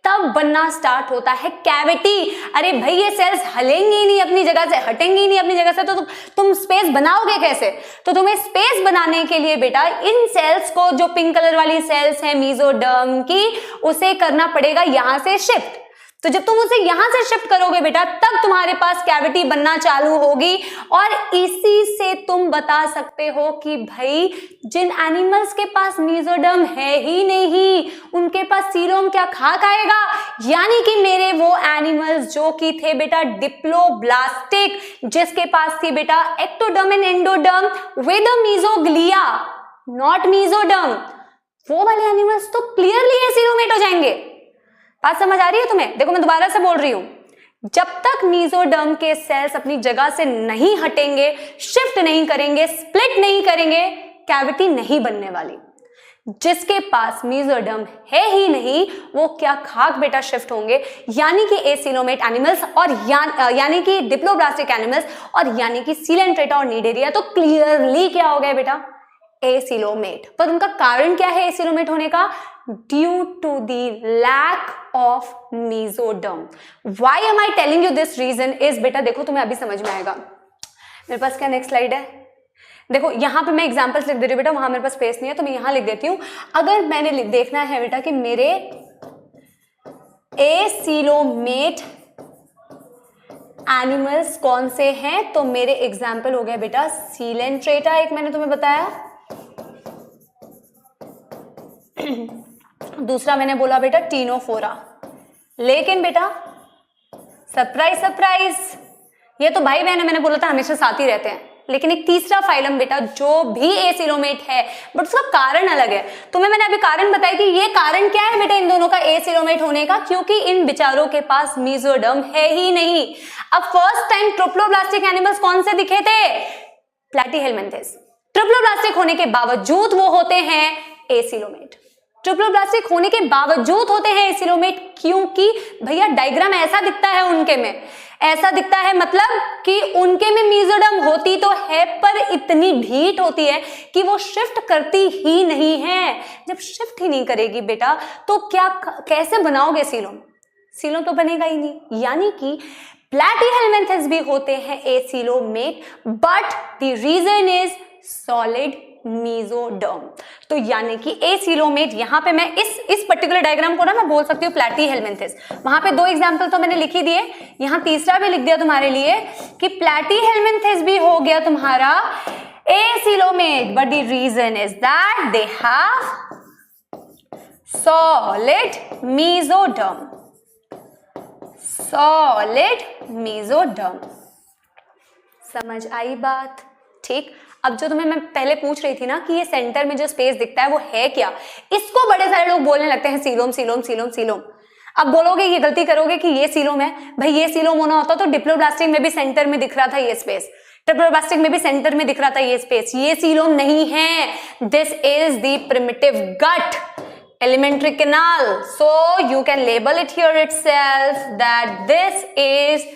तब बनना स्टार्ट होता है कैविटी। अरे भाई ये सेल्स हलेंगी ही नहीं अपनी जगह से, हटेंगी ही नहीं अपनी जगह से, तो तुम स्पेस बनाओगे कैसे? तो तुम्हें स्पेस बनाने के लिए बेटा इन सेल्स को, जो पिंक कलर वाली सेल्स है मेसोडर्म की, उसे करना पड़ेगा यहां से शिफ्ट। तो जब तुम उसे यहां से शिफ्ट करोगे बेटा, तब तुम्हारे पास कैविटी बनना चालू होगी। और इसी से तुम बता सकते हो कि भाई जिन एनिमल्स के पास मेसोडर्म है ही नहीं, उनके पास सीलोम क्या खाक आएगा। यानी कि मेरे वो एनिमल्स जो कि थे बेटा डिप्लोब्लास्टिक, जिसके पास थी बेटा ectoderm and endoderm with mesoglea, not mesoderm, वो वाले एनिमल्स तो क्लियरली एसीलोमेट हो जाएंगे। बात समझ आ रही है तुम्हें? देखो मैं दोबारा से बोल रही हूं जब तक मेसोडर्म के सेल्स अपनी जगह से नहीं हटेंगे, शिफ्ट नहीं करेंगे, स्प्लिट नहीं करेंगे, कैविटी नहीं बनने वाली। जिसके पास मेसोडर्म है ही नहीं वो क्या खाक बेटा शिफ्ट होंगे, यानी कि एसिलोमेट एनिमल्स और यानी कि डिप्लोब्लास्टिक एनिमल्स और यानी कि सीलेंट्रेटा और नीडेरिया। तो क्लियरली क्या हो गया बेटा, एसिलोमेट। पर उनका कारण क्या है एसिलोमेट होने का, due to the lack of mesoderm. Why am I telling you this reason is, बेटा देखो तुम्हें अभी समझ में आएगा। मेरे पास क्या नेक्स्ट स्लाइड है, देखो यहां पे मैं एग्जांपल्स लिख दे रही हूँ बेटा, वहां मेरे पास स्पेस नहीं है तो मैं यहां लिख देती हूं। अगर मैंने देखना है बेटा कि मेरे एसिलोमेट एनिमल्स कौन से हैं, तो मेरे एग्जांपल हो गया बेटा सीलेंट्रेटा, एक मैंने तुम्हें बताया, दूसरा मैंने बोला बेटा टीनोफोरा। लेकिन बेटा सरप्राइज सरप्राइज, ये तो भाई बहन है, मैंने बोला था हमेशा साथ ही रहते हैं। लेकिन एक तीसरा फाइलम बेटा जो भी एसिलोमेट है बट उसका कारण अलग है। तुम्हें मैंने अभी कारण बताया कि ये कारण क्या है बेटा इन दोनों का एसिलोमेट होने का, क्योंकि इन बेचारों के पास मेसोडर्म है ही नहीं। अब फर्स्ट टाइम ट्रिप्लोब्लास्टिक एनिमल्स कौन से दिखे थे, प्लैटीहेलमिन्थेस। ट्रिप्लोब्लास्टिक होने के बावजूद वो होते हैं एसिलोमेट, ट्रिप्लोब्लास्टिक होने के बावजूद होते हैं एसिलोमेट, क्योंकि भैया डायग्राम ऐसा दिखता है उनके में, ऐसा दिखता है मतलब कि उनके में मेसोडर्म होती तो है पर इतनी ढीठ होती है कि वो शिफ्ट करती ही नहीं है। जब शिफ्ट ही नहीं करेगी बेटा तो क्या कैसे बनाओगे सीलोम, सीलोम तो बनेगा ही नहीं। यानी कि प्लैटीहेलमिन्थेस भी होते हैं acoelomate but the reason is solid mesoderm. तो यानी कि एसिलोमेट, यहां पे मैं इस पर्टिकुलर डायग्राम को ना मैं बोल सकती हूँ प्लैटीहेलमिन्थेस। वहां पे दो एग्जांपल तो मैंने लिख ही दिए, यहां तीसरा भी लिख दिया तुम्हारे लिए कि प्लैटीहेलमिन्थेस भी हो गया तुम्हारा acoelomate, but the reason is that they have solid mesoderm, solid mesoderm. समझ आई बात, ठीक। अब जो तुम्हें मैं पहले पूछ रही थी ना कि ये सेंटर में जो स्पेस दिखता है वो है क्या, इसको बड़े सारे लोग बोलने लगते हैं सीलोम सीलोम सीलोम सीलोम। अब बोलोगे ये गलती करोगे कि ये सीलोम है, भाई ये सीलोम होना होता तो डिप्लोब्लास्टिक में भी सेंटर में दिख रहा था ये स्पेस, ट्रिप्लोब्लास्टिक में भी सेंटर में दिख रहा था ये स्पेस, ये सीलोम नहीं है। This is the primitive gut, elementary canal, so you can label it here itself that this is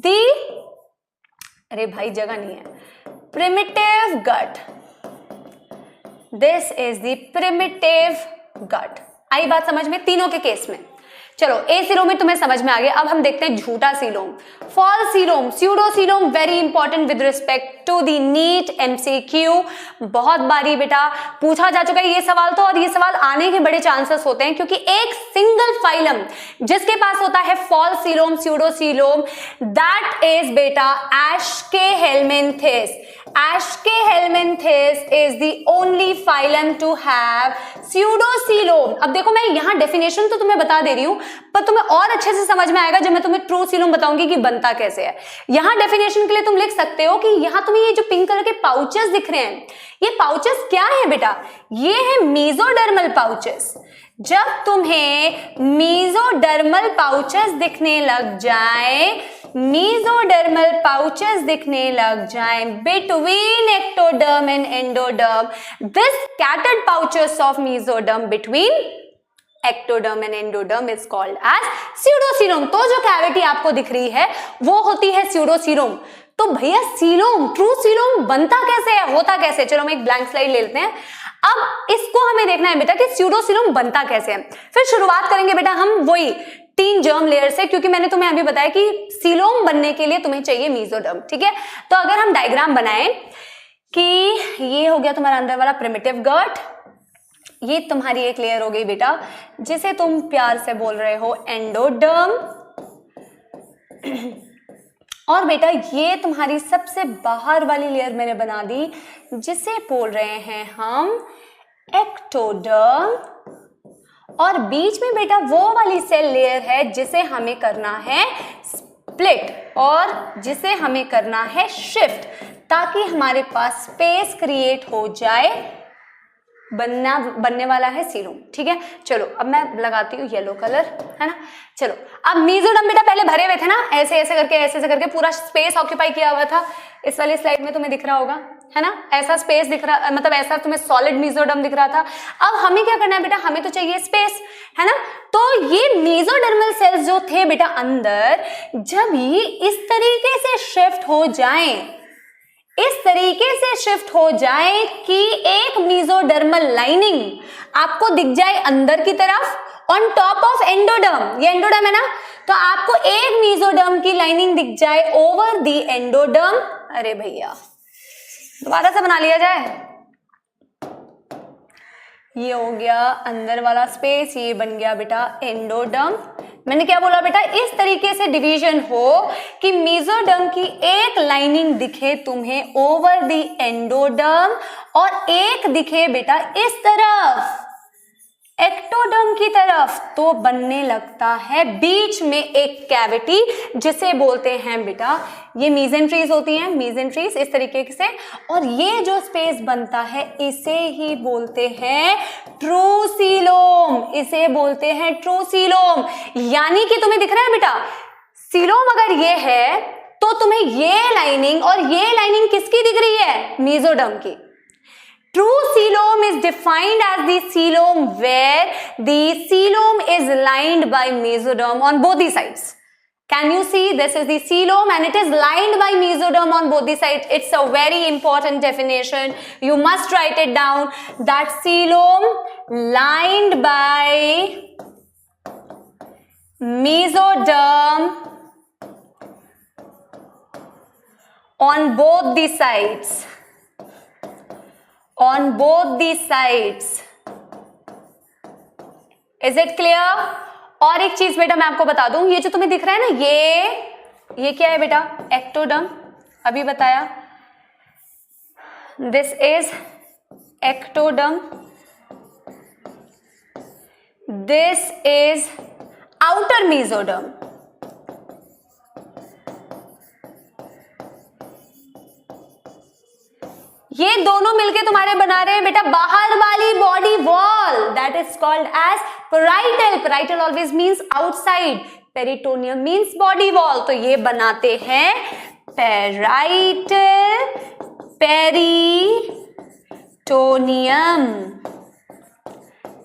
the, अरे भाई जगह नहीं है, primitive gut, this is the primitive gut। आई बात समझ में तीनों के केस में। चलो एसिलोमेट तुम्हें समझ में आ गया। अब हम देखते हैं झूठा coelom, false coelom, pseudocoelom. Very important with respect to the NEET MCQ. बहुत बारी बेटा पूछा जा चुका है ये सवाल तो, और ये सवाल आने के बड़े चांसेस होते हैं क्योंकि एक सिंगल फाइलम जिसके पास होता है false coelom pseudocoelom, that is बेटा aschelminthes. Aschelminthes is the only phylum to have pseudocoelom. अब देखो मैं यहाँ डेफिनेशन तो तुम्हें बता दे रही हूं पर तुम्हें और अच्छे से समझ में आएगा जब मैं तुम्हें ट्रू सीलोम बताऊंगी कि बनता कैसे है। यहां डेफिनेशन के लिए तुम लिख सकते हो कि यहां तुम्हें ये जो पिंक कलर के पाउचेस दिख रहे हैं, ये पाउचेस क्या है बेटा, ये है मेसोडर्मल पाउचेस। जब तुम्हें मेसोडर्मल पाउचेस दिखने लग जाए, मेसोडर्मल पाउचेस दिखने लग जाए between ectoderm and endoderm, this scattered pouches of mesoderm between ectoderm and endoderm is called as pseudocoelom। तो जो कैविटी आपको दिख रही है वो होती है pseudocoelom। तो भैया सीलोम, ट्रू सीलोम बनता कैसे है, होता कैसे? चलो हम एक ब्लैंक स्लाइड ले लेते हैं। अब इसको हमें देखना है बेटा कि स्यूडोसीलोम बनता कैसे है। फिर शुरुआत करेंगे बेटा हम वही 3 जर्म लेयर से, क्योंकि मैंने तुम्हें अभी बताया कि सीलोम बनने के लिए तुम्हें चाहिए मेसोडर्म, ठीक है। तो अगर हम डायग्राम बनाएं कि ये हो गया तुम्हारा अंदर वाला प्रिमिटिव गट, ये तुम्हारी एक लेयर हो गई बेटा जिसे तुम प्यार से बोल रहे हो एंडोडर्म, और बेटा ये तुम्हारी सबसे बाहर वाली लेयर मैंने बना दी जिसे बोल रहे हैं हम एक्टोडर्म, और बीच में बेटा वो वाली सेल लेयर है जिसे हमें करना है स्प्लिट और जिसे हमें करना है शिफ्ट, ताकि हमारे पास स्पेस क्रिएट हो जाए बनने वाला है सीलोम। ठीक है, चलो अब मैं लगाती हूँ येलो कलर, है ना। चलो अब मेसोडर्म बेटा पहले भरे हुए थे ना, ऐसे ऐसे करके पूरा स्पेस ऑक्यूपाई किया हुआ था। इस वाली स्लाइड में तुम्हें दिख रहा होगा, है ना, ऐसा स्पेस दिख रहा, मतलब ऐसा तुम्हें सॉलिड मेसोडर्म दिख रहा था। अब हमें क्या करना है बेटा, हमें तो चाहिए स्पेस, है ना। तो ये मेसोडर्मल सेल्स जो थे बेटा अंदर, जब ये इस तरीके से शिफ्ट हो जाएं, इस तरीके से शिफ्ट हो जाए कि एक मेसोडर्मल लाइनिंग आपको दिख जाए अंदर की तरफ ऑन टॉप ऑफ एंडोडर्म, ये एंडोडर्म है ना, तो आपको एक मेसोडर्म की लाइनिंग दिख जाए ओवर द एंडोडर्म। अरे भैया दोबारा से बना लिया जाए, ये हो गया अंदर वाला स्पेस, ये बन गया बेटा एंडोडर्म। मैंने क्या बोला बेटा, इस तरीके से डिवीजन हो कि मेसोडर्म की एक लाइनिंग दिखे तुम्हें ओवर द एंडोडर्म और एक दिखे बेटा इस तरफ एक्टोडर्म की तरफ, तो बनने लगता है बीच में एक कैविटी जिसे बोलते हैं बेटा, ये मेसेंट्रीज होती हैं, मेसेंट्रीज इस तरीके से, और ये जो स्पेस बनता है इसे ही बोलते हैं ट्रूसीलोम, इसे बोलते हैं ट्रूसीलोम। यानी कि तुम्हें दिख रहा है बेटा, सीलोम अगर ये है तो तुम्हें ये लाइनिंग और ये लाइनिंग किसकी दिख रही है, मेसोडर्म की। True coelom is defined as the coelom where the coelom is lined by mesoderm on both the sides. Can you see? This is the coelom and it is lined by mesoderm on both the sides. It's a very important definition. You must write it down. That coelom lined by mesoderm on both the sides. On both the sides. Is it clear? और एक चीज बेटा मैं आपको बता दूं, ये जो तुम्हें दिख रहा है ना, ये क्या है बेटा, एक्टोडर्म, अभी बताया। This is ectoderm, this is outer mesoderm. ये दोनों मिलके तुम्हारे बना रहे हैं बेटा बाहर वाली body wall, that is called as parietal. Parietal always means outside, peritoneum means body wall, तो ये बनाते हैं पेराइटल पेरिटोनियम,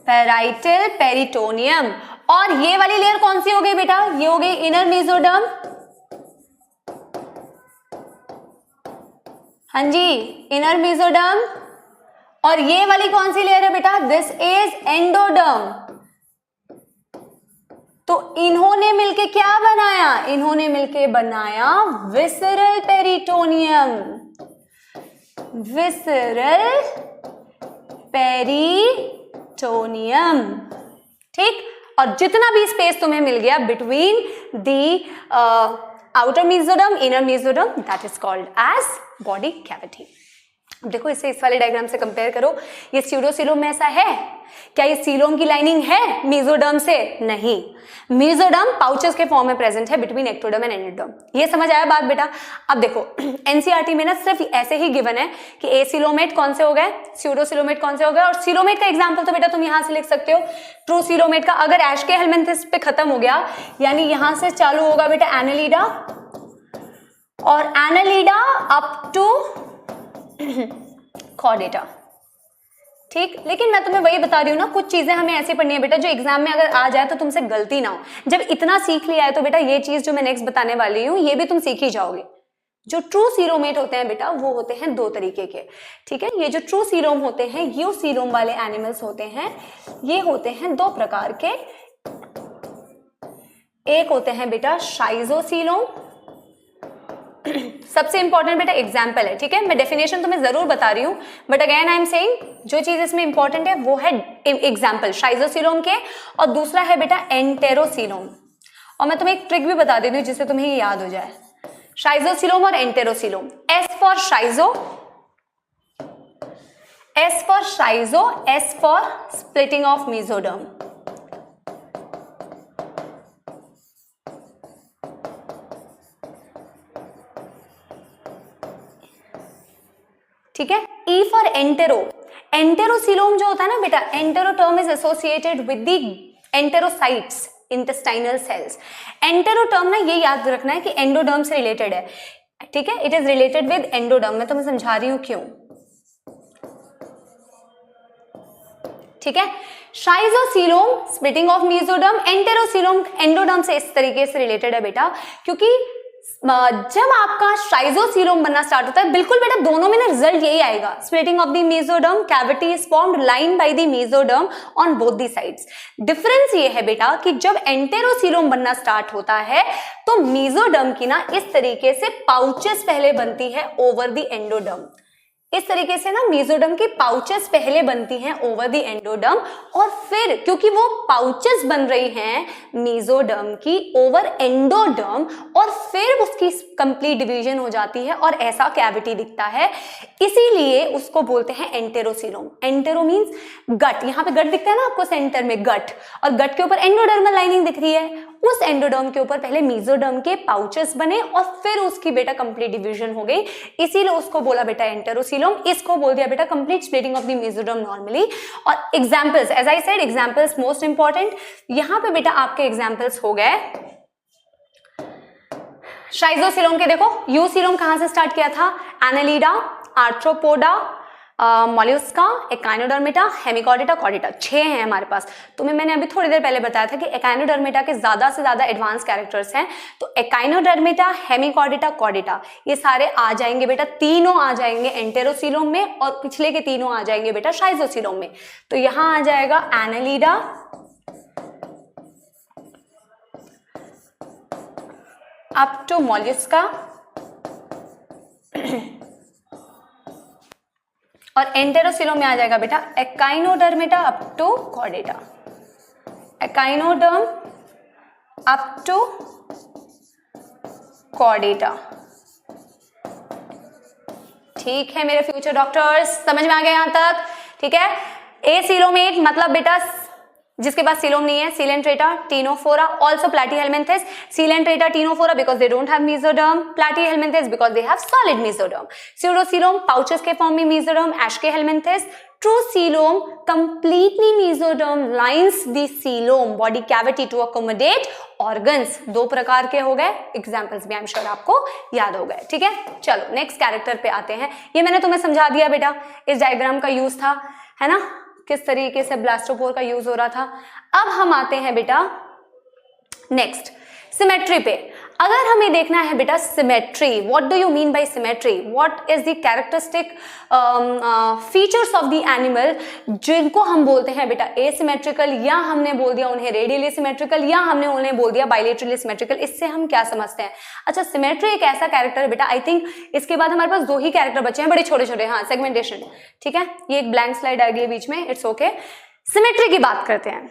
पेराइटल पेरिटोनियम। और ये वाली लेयर कौन सी हो गई बेटा, ये हो गई इनर मेसोडर्म, हाँ जी इनर मेसोडर्म। और ये वाली कौन सी लेयर है बेटा, दिस इज एंडोडर्म। तो इन्होंने मिलके क्या बनाया, इन्होंने मिलके बनाया विसरल पेरिटोनियम, विसरल पेरिटोनियम। ठीक, और जितना भी स्पेस तुम्हें मिल गया between the outer mesoderm, inner mesoderm, that is called as body cavity. अब देखो इसे इस वाले डायग्राम से कंपेयर करो, ये स्यूडोसीलोम में ऐसा है क्या, ये सीलोम की लाइनिंग है मेसोडर्म से, नहीं, मेसोडर्म पाउचेस के फॉर्म में प्रेजेंट है बिटवीन एक्टोडर्म एंड एंडोडर्म। ये समझ आया बात बेटा। अब देखो एनसीईआरटी में ना सिर्फ ऐसे ही गिवन है कि एसीलोमेट कौन से हो गए, स्यूडोसीलोमेट कौन से हो गए, और सीलोमेट का एग्जाम्पल तो बेटा तुम यहां से लिख सकते हो, ट्रू सीलोमेट का अगर एश के हेलमिंथेस पे खत्म हो गया, यानी यहां से चालू होगा बेटा एनालिडा, और एनालिडा अप टू कॉर्डेटा। ठीक, लेकिन मैं तुम्हें वही बता रही हूँ ना, कुछ चीजें हमें ऐसी पढ़नी है बेटा जो एग्जाम में अगर आ जाए तो तुमसे गलती ना हो। जब इतना सीख लिया है तो बेटा ये चीज जो मैं नेक्स्ट बताने वाली हूँ ये भी तुम सीख ही जाओगे। जो ट्रू सीलोमेट होते हैं बेटा वो होते हैं दो तरीके के, ठीक है। ये जो ट्रू सीलोम होते हैं, ये सीलोम वाले एनिमल्स होते हैं, ये होते हैं दो प्रकार के। एक होते हैं बेटा शाइजोसीलोम, सबसे इंपॉर्टेंट बेटा एग्जाम्पल है, ठीक है। मैं डेफिनेशन तुम्हें जरूर बता रही हूं, but again I am saying जो चीज इसमें इंपॉर्टेंट है वो है एग्जाम्पल शाइजोसीलोम के, और दूसरा है बेटा एंटेरोसीलोम। और मैं तुम्हें एक ट्रिक भी बता देती हूँ जिससे तुम्हें ये याद हो जाए, शाइजोसीलोम और एंटेरोसीलोम। S for शाइजो, S for शाइजो, S for splitting of mesoderm. ठीक है। ई फॉर एंटेरो, एंटेरोसीलोम जो होता है ना बेटा, entero term is associated with the enterocytes, intestinal cells. Entero term ना ये याद रखना है कि एंडोडर्म से रिलेटेड है, ठीक है, it is related with endoderm. मैं तुम्हें समझा रही हूं क्यों, ठीक है। Schizocoelom splitting of mesoderm, enterocoelom endoderm से इस तरीके से रिलेटेड है बेटा, क्योंकि जब आपका शाइजोसीलोम बनना स्टार्ट होता है, बिल्कुल बेटा दोनों में ना रिजल्ट यही आएगा, splitting of the mesoderm, cavity is formed line by the mesoderm on both the sides. Difference ये है बेटा कि जब एंटेरोसीलोम बनना स्टार्ट होता है तो मेसोडर्म की ना इस तरीके से पाउचेस पहले बनती है ओवर द एंडोडर्म। इस तरीके से ना मेसोडर्म की पाउचेस पहले बनती हैं ओवर द एंडोडर्म, और फिर क्योंकि वो पाउचेस बन रही हैं मेसोडर्म की ओवर एंडोडर्म, और फिर उसकी कंप्लीट डिवीजन हो जाती है और ऐसा कैविटी दिखता है, इसीलिए उसको बोलते हैं एंटेरोसीलोम। एंटेरो मींस गट, यहाँ पे गट दिखता है ना आपको सेंटर में, गट, और गट के ऊपर एंडोडर्मल लाइनिंग दिख रही है, उस एंडोडर्म के ऊपर पहले मेसोडर्म के पाउचेस बने और फिर उसकी बेटा कंप्लीट डिवीजन हो गई, इसीलिए उसको बोला बेटा एंटेरोसीलोम। इसको बोल दिया बेटा complete splitting of the mesoderm normally. और examples, as I said, examples most important. यहां पे बेटा आपके एग्जांपल्स हो गए शाइजोसीलोम के। देखो यूसीलोम कहां से स्टार्ट किया था, Annelida, arthropoda, Mollusca, echinodermata, Hemichordata, Chordata, 6 हैं हमारे पास। तुम्हें मैंने अभी थोड़ी देर पहले बताया था कि एकाइनोडर्मेटा के ज्यादा से ज्यादा एडवांस कैरेक्टर्स हैं, तो एकाइनोडर्मेटा, हेमिकॉर्डेटा, कॉर्डेटा ये सारे आ जाएंगे बेटा, तीनों आ जाएंगे एंटेरोसीलोम में, और पिछले के तीनों आ जाएंगे बेटा शाइजोसीलोम में। तो यहां आ जाएगा एनालिडा, अप टू मोलस्का, और एंटेरोसीलोम में आ जाएगा बेटा Echinodermata up to Chordata, echinoderm up to Chordata. ठीक है मेरे फ्यूचर डॉक्टर्स, समझ में आ गया यहां तक, ठीक है। एसीलोमेट मतलब बेटा जिसके पास सीलोम नहीं है, Coelenterata, Ctenophora, also Platyhelminthes, Coelenterata, Ctenophora because they don't have mesoderm, Platyhelminthes because they have solid mesoderm, pseudocoelom pouches के फॉर्म में mesoderm, Aschelminthes, true coelom completely mesoderm lines the coelom body cavity to accommodate organs. 2 प्रकार के हो गए, एग्जांपल्स भी आई एम श्योर आपको याद हो गए, ठीक है। चलो नेक्स्ट कैरेक्टर पे आते हैं। ये मैंने तुम्हें समझा दिया बेटा, इस डायग्राम का यूज था, है ना, किस तरीके से ब्लास्टोपोर का यूज हो रहा था। अब हम आते हैं बेटा नेक्स्ट सिमेट्री पे। अगर हमें देखना है बेटा symmetry, what do you mean by symmetry, what is the characteristic features of the animal, जिनको हम बोलते हैं बेटा एसिमेट्रिकल, या हमने बोल दिया उन्हें रेडियली सिमेट्रिकल, या हमने उन्हें बोल दिया बाइलेटरली सिमेट्रिकल। इससे हम क्या समझते हैं, अच्छा सिमेट्री एक ऐसा कैरेक्टर है बेटा, आई थिंक इसके बाद हमारे पास 2 ही कैरेक्टर बचे हैं बड़े छोटे छोटे, हाँ सेगमेंटेशन, ठीक है। ये एक ब्लैंक स्लाइड आ गई है बीच में, इट्स ओके। सिमेट्री की बात करते हैं।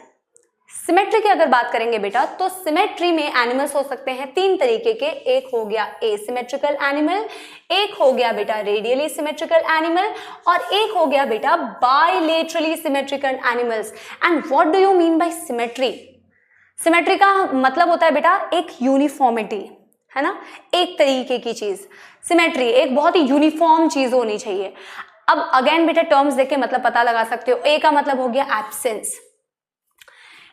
सिमेट्री की अगर बात करेंगे बेटा तो सिमेट्री में एनिमल्स हो सकते हैं 3 तरीके के, एक हो गया एसिमेट्रिकल एनिमल, एक हो गया बेटा रेडियली सिमेट्रिकल एनिमल, और एक हो गया बेटा bilaterally symmetrical animals. And what do you mean by symmetry, symmetry का मतलब होता है बेटा एक यूनिफॉर्मिटी, है ना, एक तरीके की चीज। सिमेट्री एक बहुत ही यूनिफॉर्म चीज होनी चाहिए। अब अगेन बेटा टर्म्स देख के मतलब पता लगा सकते हो। ए का मतलब हो गया absence,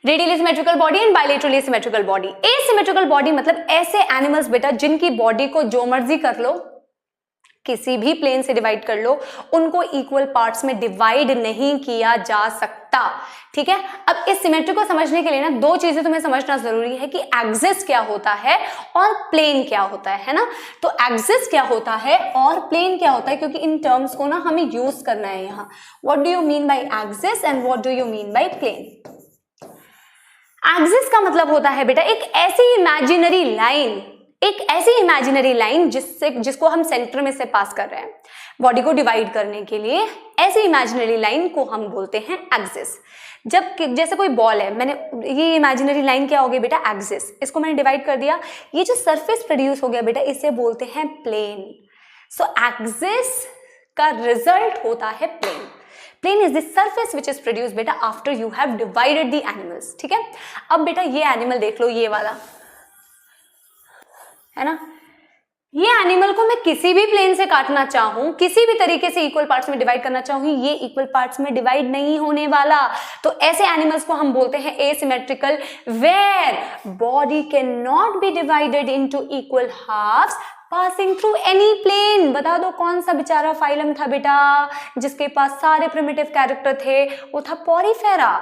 radially symmetrical body and bilaterally symmetrical body. Asymmetrical body मतलब ऐसे एनिमल्स बेटा जिनकी बॉडी को जो मर्जी कर लो, किसी भी प्लेन से डिवाइड कर लो, उनको इक्वल पार्ट्स में डिवाइड नहीं किया जा सकता, ठीक है। अब इस सिमेट्री को समझने के लिए ना 2 चीजें तुम्हें समझना जरूरी है कि एक्सिस क्या होता है और प्लेन क्या होता है ना। तो एक्सिस क्या होता है और प्लेन क्या होता है, क्योंकि इन टर्म्स को ना हमें यूज करना है यहाँ। What do you mean by axis and what do you mean by plane. Axis का मतलब होता है बेटा एक ऐसी इमेजिनरी लाइन, एक ऐसी इमेजिनरी लाइन जिसको हम सेंटर में से पास कर रहे हैं बॉडी को डिवाइड करने के लिए, ऐसी इमेजिनरी लाइन को हम बोलते हैं एक्सिस। जब जैसे कोई बॉल है, मैंने ये इमेजिनरी लाइन क्या हो गई बेटा एक्सिस, इसको मैंने डिवाइड कर दिया, ये जो सरफेस प्रोड्यूस हो गया बेटा इसे बोलते हैं प्लेन। सो एक्सिस का रिजल्ट होता है plane. Plane is the surface which is produce बेटा after you have divided the animals, ठीक है। अब बेटा ये एनिमल देख लो, ये वाला है ना, ये एनिमल को मैं किसी भी प्लेन से काटना चाहूं, किसी भी तरीके से इक्वल पार्ट्स में डिवाइड करना चाहूं, ये इक्वल पार्ट्स में डिवाइड नहीं होने वाला। तो ऐसे एनिमल्स को हम बोलते हैं asymmetrical, where body can not be divided into equal halves passing through any plane. बता दो कौन सा बेचारा फाइलम था बेटा जिसके पास सारे प्रिमिटिव कैरेक्टर थे? वो था Porifera.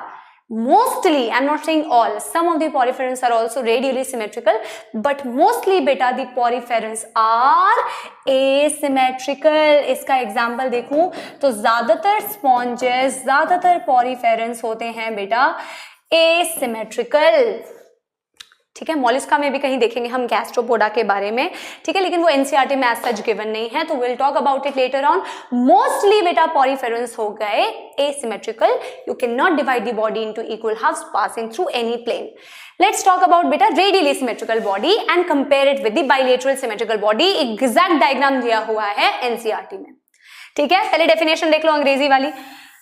Mostly, I'm not saying all, some of the poriferans are also radially symmetrical, but mostly beta the poriferans are asymmetrical। इसका एग्जाम्पल देखूं तो ज्यादातर स्पॉन्जेस, ज्यादातर पॉरीफेरेंस होते हैं बेटा asymmetrical। ठीक है, मॉलिस्का में भी कहीं देखेंगे हम गैस्ट्रोपोडा के बारे में, ठीक है, लेकिन वो एनसीईआरटी में एज सच गिवन नहीं है, तो will talk about it later on. Mostly बेटा पॉरीफेरेंस हो गए asymmetrical, you can not divide the body into equal halves passing through any plane. Let's talk about बेटा radially symmetrical body and compare it with the bilateral symmetrical body. Exact diagram दिया हुआ है एनसीईआरटी में, ठीक है। पहले डेफिनेशन देख लो अंग्रेजी वाली।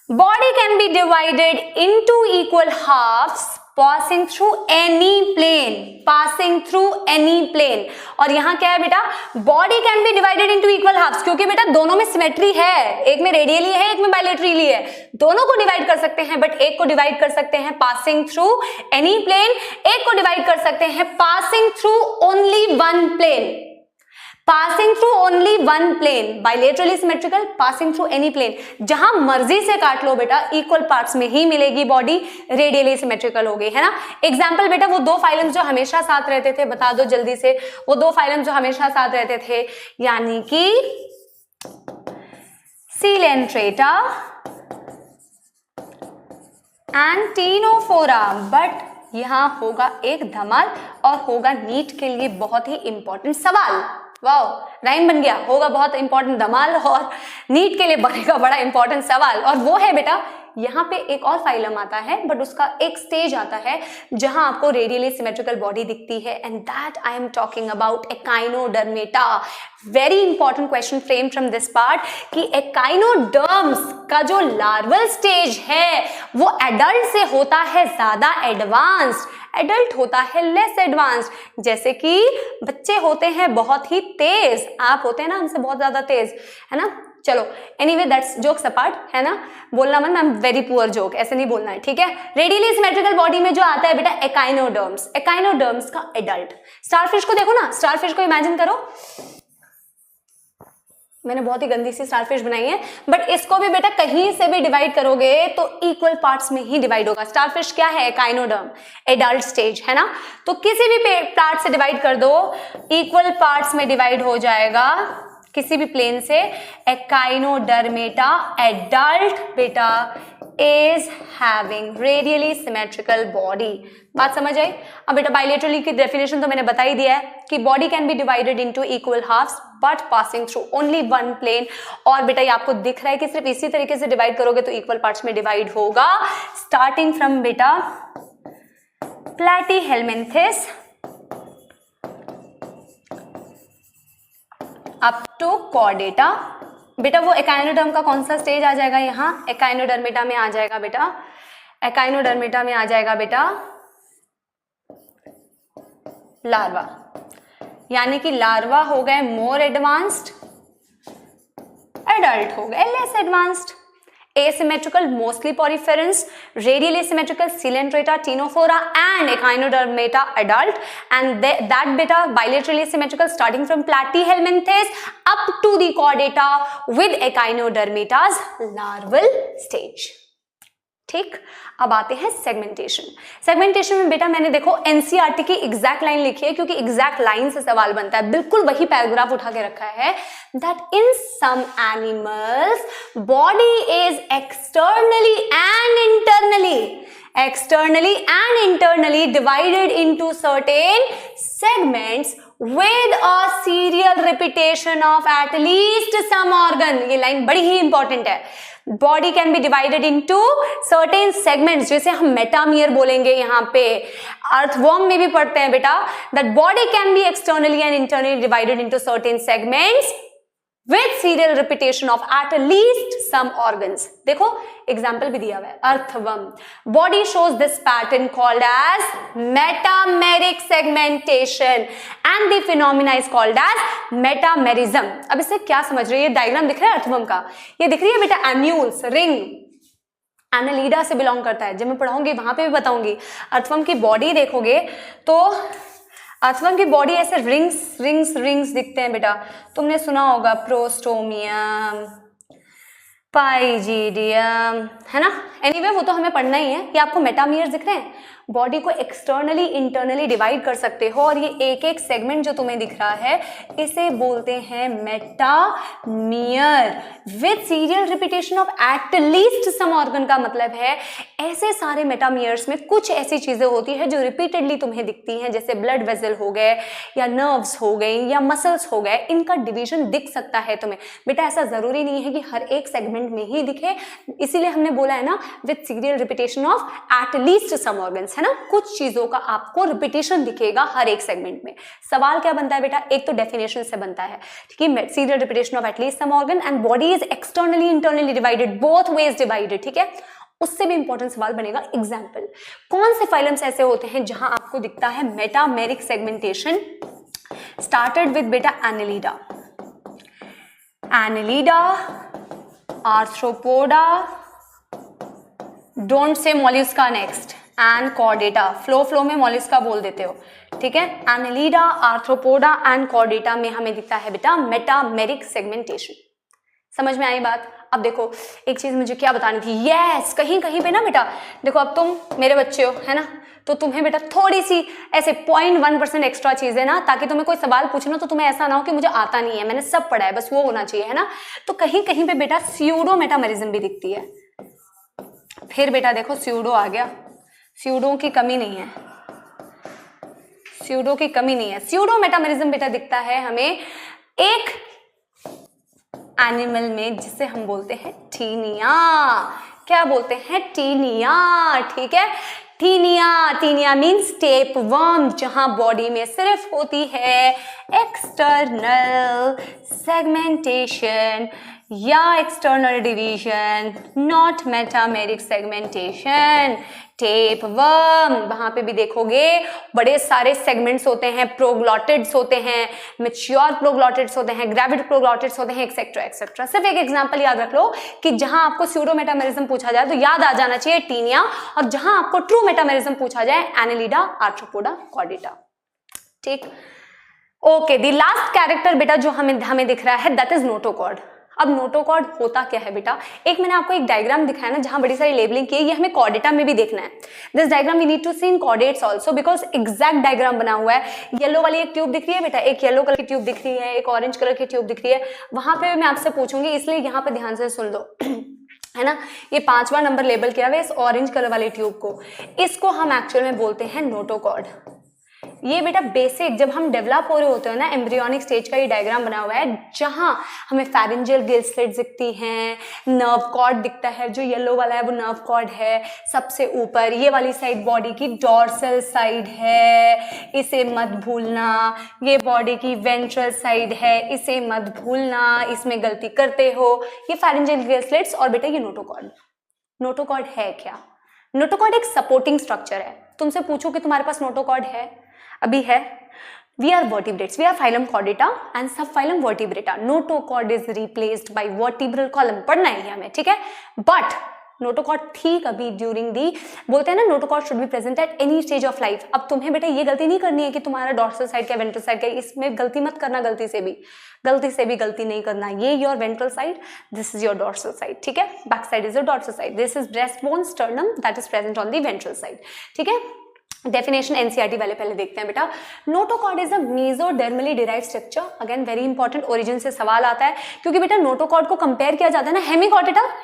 Body can be divided into equal halves passing through any plane, passing through any plane। और यहाँ क्या है बेटा, body can be divided into equal halves, क्योंकि बेटा दोनों में सिमेट्री है, एक में रेडियली है, एक में बाइलेटरली है। दोनों को डिवाइड कर सकते हैं, बट एक को डिवाइड कर सकते हैं passing through any plane, एक को डिवाइड कर सकते हैं passing through only one plane। Passing through only one plane, bilaterally symmetrical, passing through any plane. जहां मर्जी से काट लो बेटा इक्वल पार्ट्स में ही मिलेगी बॉडी, रेडियली सिमेट्रिकल हो गई, है ना। एग्जाम्पल बेटा वो दो फाइलम्स जो हमेशा साथ रहते थे, बता दो जल्दी से, वो दो फाइलम्स जो हमेशा साथ रहते थे, यानी कि सीलेंट्रेटा एंड टीनोफोरा। बट यहां होगा एक धमाल और होगा नीट के लिए बहुत ही इंपॉर्टेंट सवाल। वाओ, राइम बन गया, होगा बहुत इंपॉर्टेंट धमाल और नीट के लिए बनेगा बड़ा इंपॉर्टेंट सवाल। और वो है बेटा, यहाँ पे एक और फाइलम आता है, बट उसका एक स्टेज आता है जहां आपको रेडियली सिमेट्रिकल बॉडी दिखती है, and that I am talking about echinodermata. Very important question frame from this part कि एकाइनोडर्म्स का जो लार्वल स्टेज है वो एडल्ट से होता है ज्यादा एडवांस्ड, एडल्ट होता है लेस एडवांस्ड। जैसे कि बच्चे होते हैं बहुत ही तेज, आप होते हैं ना हमसे बहुत ज्यादा तेज, है ना। चलो एनीवे दैट्स जोक्स अपार्ट, है ना, बोलना मन, I am very poor joke, ऐसे नहीं बोलना है, ठीक है। रेडियली सिमेट्रिकल बॉडी में जो आता है बेटा एकाइनोडर्म्स, एकाइनोडर्म्स का एडल्ट। स्टारफिश को देखो ना, स्टारफिश को इमेजिन करो, मैंने बहुत ही गंदी सी स्टारफिश बनाई है, बट इसको भी बेटा कहीं से भी डिवाइड करोगे तो इक्वल पार्ट्स में ही डिवाइड होगा। स्टारफिश क्या है, एकाइनोडर्म, एडल्ट स्टेज, है ना। तो किसी भी पार्ट से डिवाइड कर दो, इक्वल पार्ट्स में डिवाइड हो जाएगा किसी भी प्लेन से। एकाइनोडर्मेटा एडल्ट बेटा is having radially symmetrical body. बात समझ आई। अब बेटा बाइलेटरली की डेफिनेशन तो मैंने बता ही दिया है कि body can be divided into equal halves but passing through only one plane. और बेटा ये आपको दिख रहा है कि सिर्फ इसी तरीके से डिवाइड करोगे तो इक्वल पार्ट्स में डिवाइड होगा, स्टार्टिंग फ्रॉम बेटा प्लैटीहेलमिन्थिस अप टू कॉर्डेटा। बेटा वो एकाइनोडर्म का कौन सा स्टेज आ जाएगा यहाँ, एकाइनोडर्मेटा में आ जाएगा बेटा, एकाइनोडर्मेटा में आ जाएगा बेटा लार्वा, यानी कि लार्वा हो गए मोर एडवांस्ड, एडल्ट हो गए less advanced. asymmetrical mostly poriferans, radially symmetrical coelenterata, ctenophora and echinodermata adult, and that beta bilaterally symmetrical starting from platyhelminthes up to the chordata with echinodermata's larval stage। ठीक, अब आते हैं सेगमेंटेशन। सेगमेंटेशन में बेटा मैंने देखो एनसीईआरटी की एग्जैक्ट लाइन लिखी है क्योंकि एग्जैक्ट लाइन से सवाल बनता है, बिल्कुल वही पैराग्राफ उठा के रखा है, that in some animals body is externally and internally divided into certain segments with a serial repetition of at least some organ। ये लाइन बड़ी ही इंपॉर्टेंट है। Body can be divided into certain segments, जैसे हम मेटामियर बोलेंगे यहाँ पे, अर्थवॉर्म में भी पढ़ते हैं बेटा, that body can B externally and internally divided into certain segments with serial repetition of at least some organs. देखो एग्जाम्पल भी दिया हुआ है, earthworm. Body shows this pattern called as metameric segmentation and the phenomena is called as metamerism. अब इससे क्या समझ रही है? डायग्राम दिख रहा है अर्थवम का, ये दिख रही है बेटा एन्यूल्स रिंग, एनालिडा से बिलोंग करता है. जब मैं पढ़ाऊंगी वहां पे भी बताऊंगी. अर्थवम की बॉडी देखोगे तो अर्थवम की बॉडी ऐसे रिंग्स रिंग्स रिंग्स दिखते हैं बेटा. तुमने सुना होगा प्रोस्टोमियम, पाइजीडियम, है ना. एनीवे वो तो हमें पढ़ना ही है. ये आपको मेटामियर्स दिख रहे हैं. बॉडी को एक्सटर्नली इंटरनली डिवाइड कर सकते हो और ये एक एक सेगमेंट जो तुम्हें दिख रहा है इसे बोलते हैं metamere with serial repetition of at least some organ. का मतलब है ऐसे सारे मेटामियर्स में कुछ ऐसी चीजें होती है जो रिपीटेडली तुम्हें दिखती हैं, जैसे ब्लड वेसल हो गए या नर्व्स हो गई या मसल्स हो गए. इनका डिवीजन दिख सकता है तुम्हें बेटा. ऐसा जरूरी नहीं है कि हर एक सेगमेंट में ही दिखे, इसीलिए हमने बोला है ना with serial repetition of at least some organs, है ना. कुछ चीजों का आपको रिपीटेशन दिखेगा हर एक सेगमेंट में. सवाल क्या बनता है बेटा? एक तो डेफिनेशन से बनता है, ठीक है, serial repetition of at least some organ and body is externally internally divided, both ways divided, ठीक है. उससे भी इंपॉर्टेंट सवाल बनेगा एग्जाम्पल. कौन से फाइलम्स ऐसे होते हैं जहां आपको दिखता है मेटामेरिक सेगमेंटेशन? स्टार्टेड विद बेटा Annelida, Annelida, arthropoda, don't say Mollusca next, and Chordata. Flow में मोलस्का बोल देते हो, ठीक है. एनालिडा, आर्थ्रोपोडा एंड कॉर्डेटा में हमें दिखता है बेटा मेटामेरिक सेगमेंटेशन. समझ में आई बात? अब देखो एक चीज मुझे क्या बतानी थी. यस, कहीं कहीं पे ना बेटा देखो, अब तुम मेरे बच्चे हो, है ना, तो तुम्हें बेटा थोड़ी सी ऐसे 0.1% एक्स्ट्रा चीजें ना, ताकि तुम्हें कोई सवाल पूछना तो तुम्हें ऐसा ना हो कि मुझे आता नहीं है, मैंने सब पढ़ा है, बस वो होना चाहिए, है ना. तो कहीं कहीं पे बेटा स्यूडो मेटामेरिज्म भी दिखती है. फिर बेटा देखो स्यूडो आ गया. स्यूडो की कमी नहीं है, स्यूडो की कमी नहीं है. स्यूडो मेटामेरिज्म बेटा दिखता है हमें एक एनिमल में जिसे हम बोलते हैं टीनिया. क्या बोलते हैं? टीनिया, ठीक है. टीनिया मीन्स टेप वर्म, जहां बॉडी में सिर्फ होती है एक्सटर्नल सेगमेंटेशन या external division, not metameric segmentation. Tape worm, वहां पे भी देखोगे बड़े सारे सेगमेंट्स होते हैं, प्रोग्लॉटिड्स होते हैं, मैच्योर प्रोग्लॉटिड्स होते हैं, ग्रेविड प्रोग्लॉटिड्स होते हैं, एक्सेट्रा एक्सेट्रा. सिर्फ एक एग्जांपल याद रख लो कि जहां आपको स्यूडो मेटामेरिज्म पूछा जाए तो याद आ जाना चाहिए टीनिया, और जहां आपको ट्रू मेटामेरिज्म पूछा जाए एनालिडा, आर्थ्रोपोडा, कॉर्डेटा. ठीक, ओके. द लास्ट कैरेक्टर बेटा जो हमें दिख रहा है दैट इज नोटोकॉर्ड. अब नोटोकॉर्ड होता क्या है बेटा? एक मैंने आपको एक डायग्राम दिखाया ना जहां बड़ी सारी लेबलिंग की है, ये हमें कॉर्डेटा में भी देखना है. This diagram we need to see in chordates also because exact diagram बना हुआ है. येलो वाली एक ट्यूब दिख रही है बेटा, एक येलो कलर की ट्यूब दिख रही है, एक ऑरेंज कलर की ट्यूब दिख रही है. वहां पे मैं आपसे पूछूंगी, इसलिए यहाँ पे ध्यान से सुन लो है ना. ये 5वां नंबर लेबल किया हुआ है इस ऑरेंज कलर वाली ट्यूब को. इसको हम एक्चुअल में बोलते हैं नोटोकॉर्ड. ये बेटा बेसिक जब हम डेवलप हो रहे होते हैं ना, एम्ब्रियोनिक स्टेज का ये डायग्राम बना हुआ है जहां हमें फेरेंजियल गिल स्लिट्स दिखती हैं, नर्व कॉर्ड दिखता है, जो येलो वाला है वो नर्व कॉर्ड है सबसे ऊपर. ये वाली साइड बॉडी की डॉर्सल साइड है, इसे मत भूलना. ये बॉडी की वेंट्रल साइड है, इसे मत भूलना, इसमें गलती करते हो. ये फेरेंजियल गिल स्लिट्स और बेटा ये नोटोकॉर्ड. नोटोकॉर्ड है क्या? नोटोकॉर्ड एक सपोर्टिंग स्ट्रक्चर है. तुमसे पूछो कि तुम्हारे पास नोटोकॉर्ड है? अभी है. We are vertebrates. We are phylum Chordata and subphylum Vertebrata. Notochord is replaced by vertebral column. पढ़ना है हमें, ठीक है. But नोटोकॉर्ड थी कभी ड्यूरिंग दी, बोलते हैं ना notochord should be present at any stage of life. अब तुम्हें बेटा ये गलती नहीं करनी है कि तुम्हारा डॉर्सल साइड का वेंट्रल साइड का, इसमें गलती मत करना. गलती से भी गलती नहीं करना. ये your ventral side, this is your dorsal side, ठीक है. Back side is your dorsal side, this is breast bone sternum that is present on the ventral side, ठीक है. डेफिनेशन एनसीईआरटी वाले पहले देखते हैं बेटा. Notochord is a मेसोडर्मली derived structure. Again very important, origin से सवाल आता है क्योंकि बेटा नोटोकॉर्ड को कंपेयर किया जाता है ना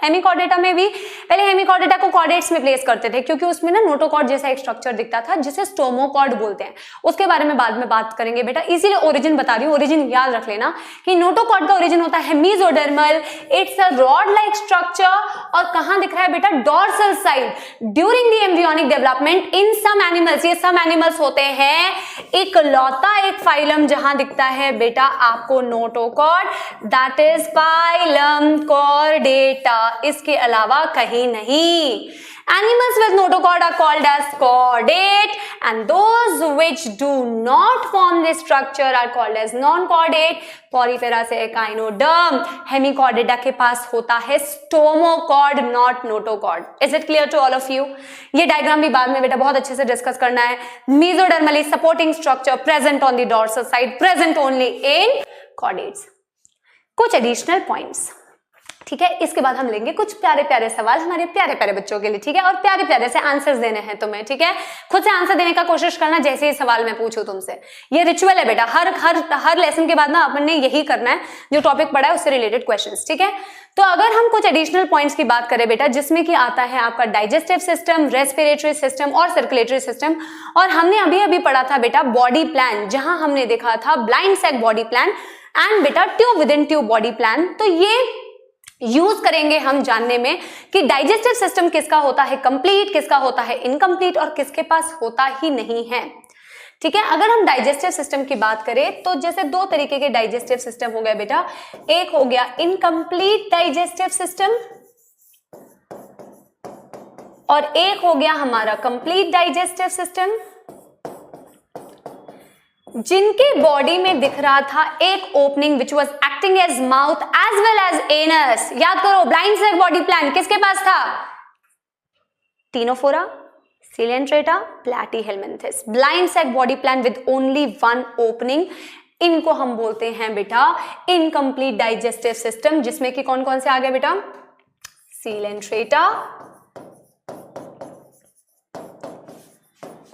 हेमिकॉर्डेटा में भी. पहले हेमिकॉर्डेटा को कॉर्डेट्स में प्लेस करते थे क्योंकि उसमें ना नोटोकॉर्ड जैसा एक स्ट्रक्चर दिखता था जिसे स्टोमोकॉर्ड बोलते हैं. उसके बारे में बाद में बात करेंगे बेटा, इसीलिए ओरिजिन बता रही हूँ. ओरिजिन याद रख लेना कि नोटोकॉर्ड का ओरिजिन होता है mesodermal. It's a rod like structure और कहां दिख रहा है बेटा? Dorsal side. During the embryonic development in some animal animals, ये सब एनिमल्स होते हैं, इकलौता एक फाइलम जहां दिखता है बेटा आपको notochord, that is phylum Chordata, इसके अलावा कहीं नहीं। Animals with notochord are called as chordate and those which do not form this structure are called as non-chordate. Porifera से echinoderm, hemichordata के पास होता है stomochord, not notochord. Is it clear to all of you? ये डायग्राम भी बाद में बेटा बहुत अच्छे से डिस्कस करना है। Mesodermally supporting structure present on the dorsal side, present only in chordates. कुछ additional points, ठीक है। इसके बाद हम लेंगे कुछ प्यारे प्यारे सवाल हमारे प्यारे प्यारे बच्चों के लिए, ठीक है, और प्यारे प्यारे से आंसर्स देने हैं तुम्हें, ठीक है। खुद से आंसर देने का कोशिश करना जैसे ही सवाल मैं पूछूं तुमसे, ये रिचुअल है बेटा, हर लेसन के बाद ना अपन ने यही करना है, जो टॉपिक पढ़ा है उससे रिलेटेड क्वेश्चंस, ठीक है। तो अगर हम कुछ एडिशनल पॉइंट्स की बात करें बेटा, जिसमें कि आता है आपका डाइजेस्टिव सिस्टम, रेस्पिरेटरी सिस्टम और सर्कुलेटरी सिस्टम, और हमने अभी अभी पढ़ा था बेटा बॉडी प्लान, जहां हमने देखा था blind sac body plan and बेटा tube within tube body plan. तो ये यूज करेंगे हम जानने में कि डाइजेस्टिव सिस्टम किसका होता है कंप्लीट, किसका होता है इनकम्प्लीट और किसके पास होता ही नहीं है, ठीक है। अगर हम डाइजेस्टिव सिस्टम की बात करें तो जैसे दो तरीके के डाइजेस्टिव सिस्टम हो गए बेटा, एक हो गया इनकम्प्लीट डाइजेस्टिव सिस्टम और एक हो गया हमारा कंप्लीट डाइजेस्टिव सिस्टम, जिनके बॉडी में दिख रहा था एक opening which was acting as mouth as well as anus. याद करो ब्लाइंड सैक बॉडी प्लान किसके पास था? Ctenophora, Coelenterata, Platyhelminthes. Blind sac body plan with only one opening, इनको हम बोलते हैं बेटा इनकम्प्लीट डाइजेस्टिव सिस्टम, जिसमें कि कौन कौन से आ गए बेटा? Coelenterata,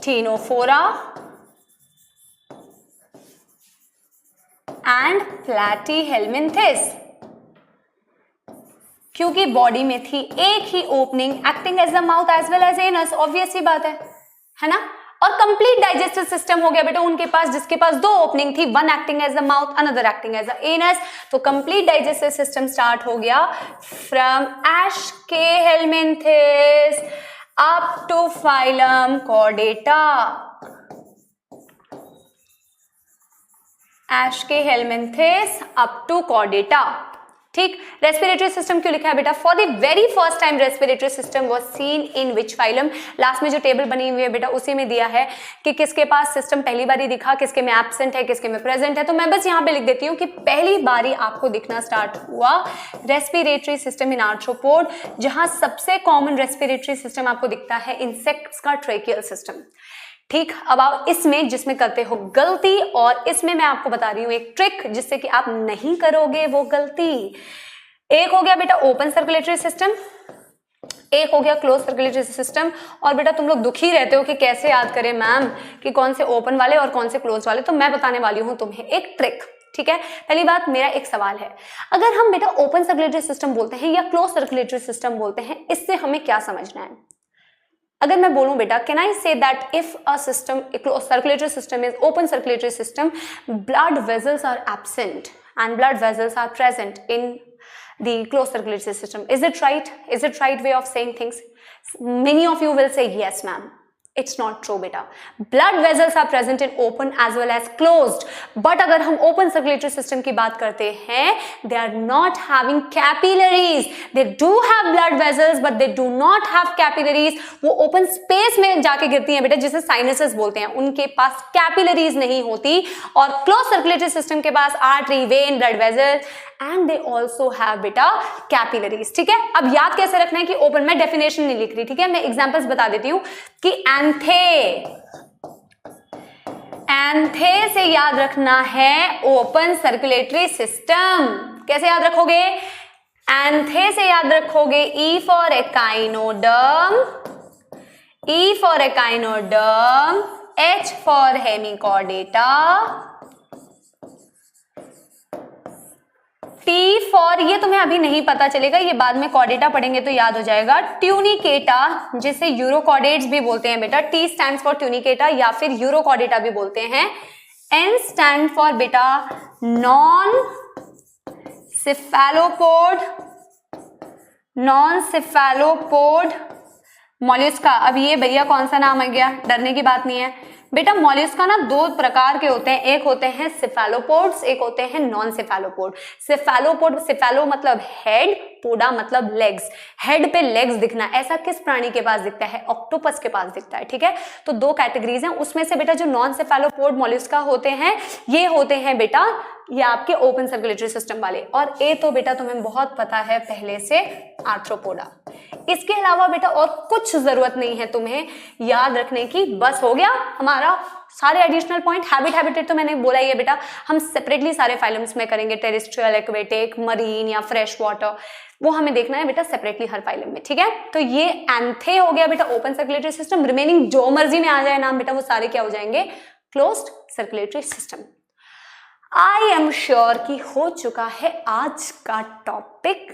Ctenophora and Platyhelminthes. क्योंकि बॉडी में थी एक ही opening acting as the mouth as well as anus, obvious सी बात है ना। और कंप्लीट डाइजेस्टिव सिस्टम हो गया बेटा उनके पास जिसके पास दो ओपनिंग थी, one acting as the mouth, another acting as the anus. तो कंप्लीट डाइजेस्टिव सिस्टम स्टार्ट हो गया from एस्केहेलमिन्थिस up to phylum Chordata. Aschelminthes up to Chordata, ठीक। रेस्पिरेटरी सिस्टम क्यों लिखा है बेटा? For the very first time respiratory system was seen in which phylum. Last में जो टेबल बनी हुई है बेटा उसी में दिया है कि किसके पास सिस्टम पहली बारी दिखा, किसके में एब्सेंट है, किसके में प्रेजेंट है। तो मैं बस यहाँ पे लिख देती हूँ कि पहली बारी आपको दिखना स्टार्ट हुआ रेस्पिरेटरी सिस्टम इन आर्थ्रोपोड, जहां सबसे कॉमन रेस्पिरेटरी सिस्टम आपको दिखता है इंसेक्ट्स का ट्रेकियल सिस्टम, ठीक। अब आप इसमें जिसमें करते हो गलती, और इसमें मैं आपको बता रही हूं एक ट्रिक जिससे कि आप नहीं करोगे वो गलती। एक हो गया बेटा ओपन सर्कुलेटरी सिस्टम, एक हो गया क्लोज सर्कुलेटरी सिस्टम। और बेटा तुम लोग दुखी रहते हो कि कैसे याद करें मैम कि कौन से ओपन वाले और कौन से क्लोज वाले, तो मैं बताने वाली हूं तुम्हें एक ट्रिक, ठीक है। पहली बात, मेरा एक सवाल है, अगर हम बेटा ओपन सर्कुलेटरी सिस्टम बोलते हैं या क्लोज सर्कुलेटरी सिस्टम बोलते हैं, इससे हमें क्या समझना है? अगर मैं बोलूं बेटा can I say that if a system circulatory system is open circulatory system, blood vessels are absent and blood vessels are present in the closed circulatory system. Is it right? Is it right way of saying things? Many of you will say yes ma'am. It's not true beta. Blood vessels are present in open as well as closed. But अगर हम open circulatory system की बात करते हैं, they are not having capillaries. They do have blood vessels, but they do not have capillaries. वो open space में जाके गिरती हैं बेटा, जिसे sinuses बोलते हैं, उनके पास capillaries नहीं होती। और closed circulatory system के पास artery, vein, blood vessels, and they also have बेटा capillaries, ठीक है। अब याद कैसे रखना है कि open, मैं definition नहीं लिख रही, ठीक है, मैं examples बता देती हूँ कि एंथे से याद रखना है ओपन सर्कुलेटरी सिस्टम। कैसे याद रखोगे? एंथे से याद रखोगे E for echinoderm, E for echinoderm, H for Hemichordata, T for, ये तुम्हें अभी नहीं पता चलेगा, ये बाद में कॉर्डेटा पढ़ेंगे तो याद हो जाएगा, ट्यूनिकेटा, जिसे यूरोकॉर्डेट्स भी बोलते हैं बेटा। टी स्टैंड फॉर ट्यूनिकेटा या फिर यूरोकॉर्डेटा भी बोलते हैं। एन स्टैंड फॉर बेटा नॉन सिफेलोपोड, नॉन सिफेलोपोड मॉल्यूस्का, अब ये भैया कौन सा नाम आ गया, डरने की बात नहीं है बेटा। मॉल्यूस्का ना दो प्रकार के होते हैं, एक होते हैं सिफेलोपोड्स, एक होते हैं नॉन सिफेलोपोड। सिफेलोपोड, सिफेलो मतलब हेड, पोडा मतलब लेग्स। हेड पे लेग्स दिखना ऐसा किस प्राणी के पास दिखता है? ऑक्टोपस के पास दिखता है, ठीक है। तो दो कैटेगरीज हैं, उसमें से बेटा जो नॉन सिफेलोपोड मॉल्यूस्का होते हैं ये होते हैं बेटा ये आपके ओपन सर्कुलेटरी सिस्टम वाले, और ए तो बेटा तुम्हें बहुत पता है पहले से, आर्थ्रोपोडा। इसके अलावा बेटा और कुछ जरूरत नहीं है तुम्हें याद रखने की, बस हो गया हमारा सारे एडिशनल पॉइंट। हैबिटेट तो मैंने बोला ही है बेटा, हम सेपरेटली सारे फाइलम्स में करेंगे, टेरेस्ट्रियल, एक्वेटिक, मरीन या फ्रेश वाटर, वो हमें देखना है बेटा सेपरेटली हर फाइलम में, ठीक है। तो ये एंथे हो गया बेटा ओपन सर्कुलेटरी सिस्टम। रिमेनिंग जो मर्जी में आ जाए नाम बेटा वो सारे क्या हो जाएंगे? Closed circulatory system. I am sure कि हो चुका है आज का टॉपिक,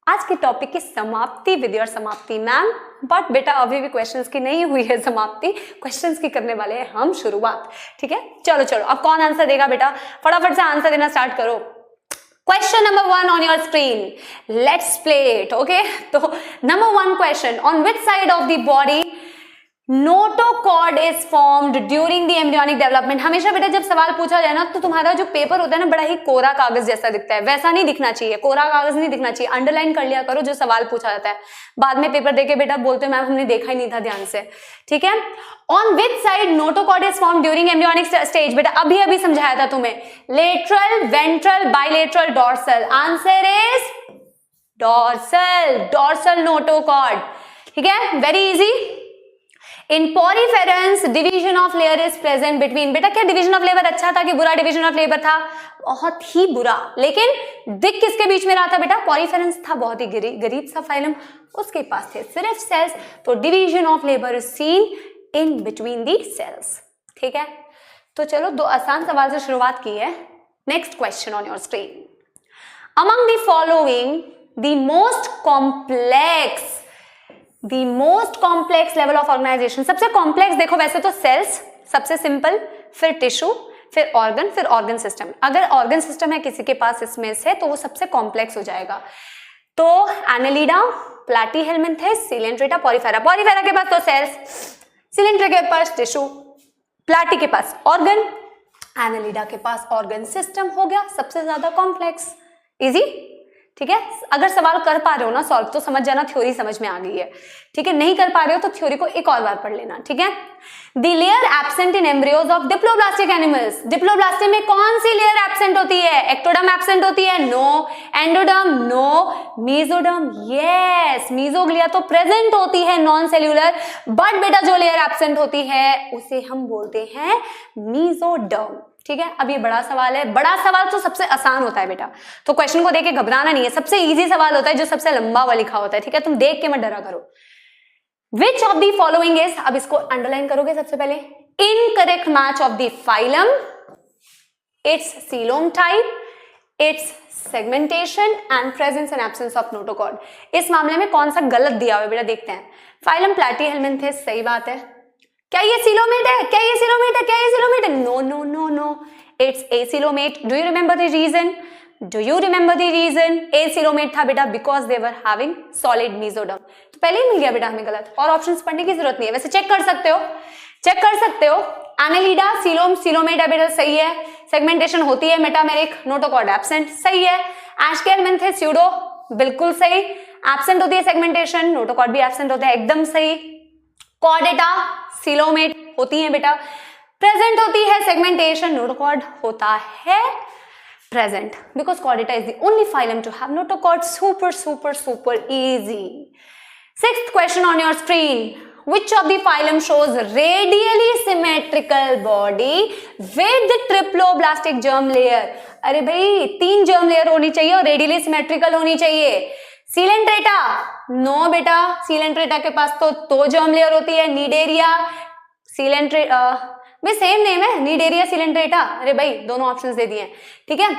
आज के टॉपिक की समाप्ति विद योर समाप्ति मैम। बट बेटा अभी भी क्वेश्चंस की नहीं हुई है समाप्ति, क्वेश्चंस की करने वाले हैं हम शुरुआत, ठीक है। चलो चलो अब कौन आंसर देगा बेटा, फटाफट से आंसर देना स्टार्ट करो। Question number 1 on your screen. Let's play it, okay? तो number 1 question, on which side of the body notochord is formed during the embryonic development? हमेशा बेटा जब सवाल पूछा जाए ना तो तुम्हारा जो पेपर होता है ना बड़ा ही कोरा कागज जैसा दिखता है, वैसा नहीं दिखना चाहिए, कोरा कागज नहीं दिखना चाहिए। अंडरलाइन कर लिया करो जो सवाल पूछा जाता है, बाद में पेपर देके बेटा बोलते हो मैम हमने देखा ही नहीं था ध्यान से, ठीक है। On which side notochord is formed during embryonic stage? बेटा अभी समझाया था तुम्हें, lateral, ventral, bilateral, dorsal. Answer is dorsal notochord, ठीक है, very easy. In poriferans division of layer is present between, बेटा क्या डिवीजन ऑफ लेबर अच्छा था कि बुरा डिवीजन ऑफ लेबर था? बहुत ही बुरा, लेकिन दिख किसके बीच में रहा था बेटा? पॉरीफेरेंस था, बहुत ही गरीब सा फाइलम, उसके पास थे सिर्फ सेल्स, तो division of labour is seen in between the cells, ठीक है। तो चलो दो आसान सवाल से शुरुआत की है। Next question on your screen, among the following the most complex level of organisation. सबसे कॉम्प्लेक्स देखो वैसे तो सेल्स सबसे सिंपल, फिर टिश्यू, फिर ऑर्गन सिस्टम। अगर ऑर्गन सिस्टम है किसी के पास इसमें से तो वो सबसे कॉम्प्लेक्स हो जाएगा। तो Annelida, Platyhelminthes, Coelenterata, Porifera. Porifera के पास तो सेल्स, सिलेंट्रा के पास टिश्यू, प्लाटी के पास ऑर्गन, एनालिडा के पास ऑर्गन सिस्टम हो गया सबसे ज्यादा कॉम्प्लेक्स। इजी, ठीक है। अगर सवाल कर पा रहे हो ना सॉल्व तो समझ जाना थ्योरी समझ में आ गई है, ठीक है। नहीं कर पा रहे हो तो थ्योरी को एक और बार पढ़ लेना, ठीक है। The layer absent in embryos of diploblastic animals. Diploblastic में कौन सी लेयर एब्सेंट होती है? एक्टोडर्म एब्सेंट होती है? No. Endoderm? No. Mesoderm? Yes. Mesoglea तो प्रेजेंट होती है नॉन सेल्यूलर, बट बेटा जो लेयर एब्सेंट होती है उसे हम बोलते हैं मेसोडर्म, ठीक है। अब ये बड़ा सवाल है, बड़ा सवाल तो सबसे आसान होता है बेटा, तो क्वेश्चन को देख के घबराना नहीं है। सबसे इजी सवाल होता है जो सबसे लंबा हुआ लिखा होता है, ठीक है। तुम देख के मत डरा करो। Which of the following is, अब इसको अंडरलाइन करोगे सबसे पहले, incorrect match of the phylum, it's coelom type, it's segmentation and presence and absence of notochord. इस मामले में कौन सा गलत दिया हुआ है बेटा देखते हैं। फाइलम प्लैटीहेल्मिन्थेस सही बात है। क्या ये सीलोमेट है? क्या ये सीलोमेट है? क्या ये सीलोमेट है? No no no no, it's acoelomate. Do you remember the reason? Acoelomate था बेटा because they were having solid mesoderm. तो पहले ही मिल गया बेटा हमें गलत, और ऑप्शंस पढ़ने की जरूरत नहीं है, वैसे चेक कर सकते हो। एनालिडा सीलोम, सीलोमेट है बेटा सही है। सेगमेंटेशन होती है मेटामेरिक, नोटोकॉर्ड एब्सेंट सही है। एस्केलमेंथेस स्यूडो बिल्कुल सही, एब्सेंट होती है सेगमेंटेशन, नोटोकॉर्ड भी एब्सेंट होता है एकदम सही। कॉर्डेटा सीलोमेट होती है बेटा, प्रेजेंट होती है सेगमेंटेशन, नोटोकॉर्ड होता है present because chordata is the only phylum to have notochord. Super easy. Sixth question on your screen, which of the phylum shows radially symmetrical body with triploblastic germ layer? अरे भाई 3 germ layer होनी चाहिए और radially symmetrical होनी चाहिए। सीलेंट्रेटा? नो बेटा, सीलेंट्रेटा के पास तो 2 germ layer होती है। नीडेरिया, सीलेंट्रेटा भाई सेम नेम है, नीडेरिया, सीलेंट्रेटा। अरे भाई दोनों ऑप्शंस दे दिए, ठीक है।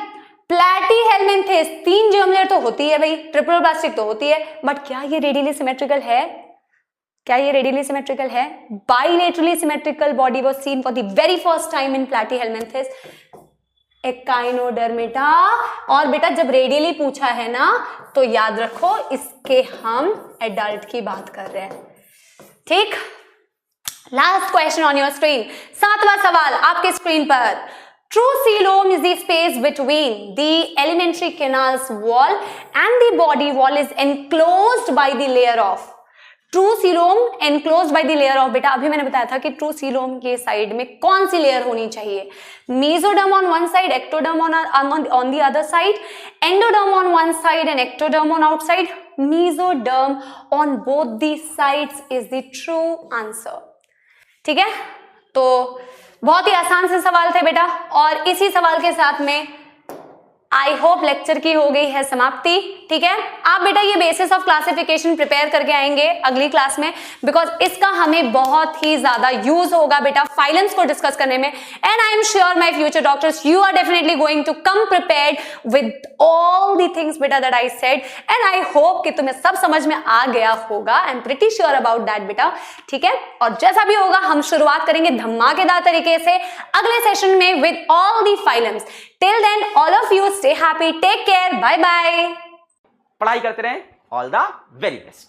प्लैटीहेल्मिन्थेस 3 germ layer तो होती है भाई, ट्रिप्लोब्लास्टिक तो होती है, बट क्या ये रेडियली सिमेट्रिकल है? Bilaterally symmetrical body was seen for the very first time in Platyhelminthes, Echinodermata. और बेटा जब रेडियली पूछा है ना तो याद रखो इसके हम एडल्ट की बात कर रहे हैं, ठीक, last question on your screen, 7वां सवाल आपके स्क्रीन पर। True coelom is the space between the alimentary canal's wall and the body wall is enclosed by the layer of. True coelom enclosed by the layer of, बेटा अभी मैंने बताया था कि true coelom के साइड में कौन सी लेयर होनी चाहिए? Mesoderm on one side, ectoderm on the other side, endoderm on one side and ectoderm on outside. Mesoderm on both the sides is the true answer. ठीक है, तो बहुत ही आसान से सवाल थे बेटा, और इसी सवाल के साथ में आई होप लेक्चर की हो गई है समाप्ति। ठीक है, आप बेटा ये बेसिस ऑफ क्लासिफिकेशन प्रिपेयर करके आएंगे अगली क्लास में, बिकॉज इसका हमें बहुत ही ज्यादा यूज होगा बेटा फाइलम्स को डिस्कस करने में। And I am sure my future doctors, you are definitely going to come prepared with all the things बेटा that I said, and I hope कि तुम्हें सब समझ में आ गया होगा। I am pretty sure about that बेटा। ठीक है, और जैसा भी होगा हम शुरुआत करेंगे धमाकेदार तरीके से अगले सेशन में with all the phylums. Till then, all of you stay happy, take care, bye bye. पढ़ाई करते रहें, ऑल द वेरी बेस्ट।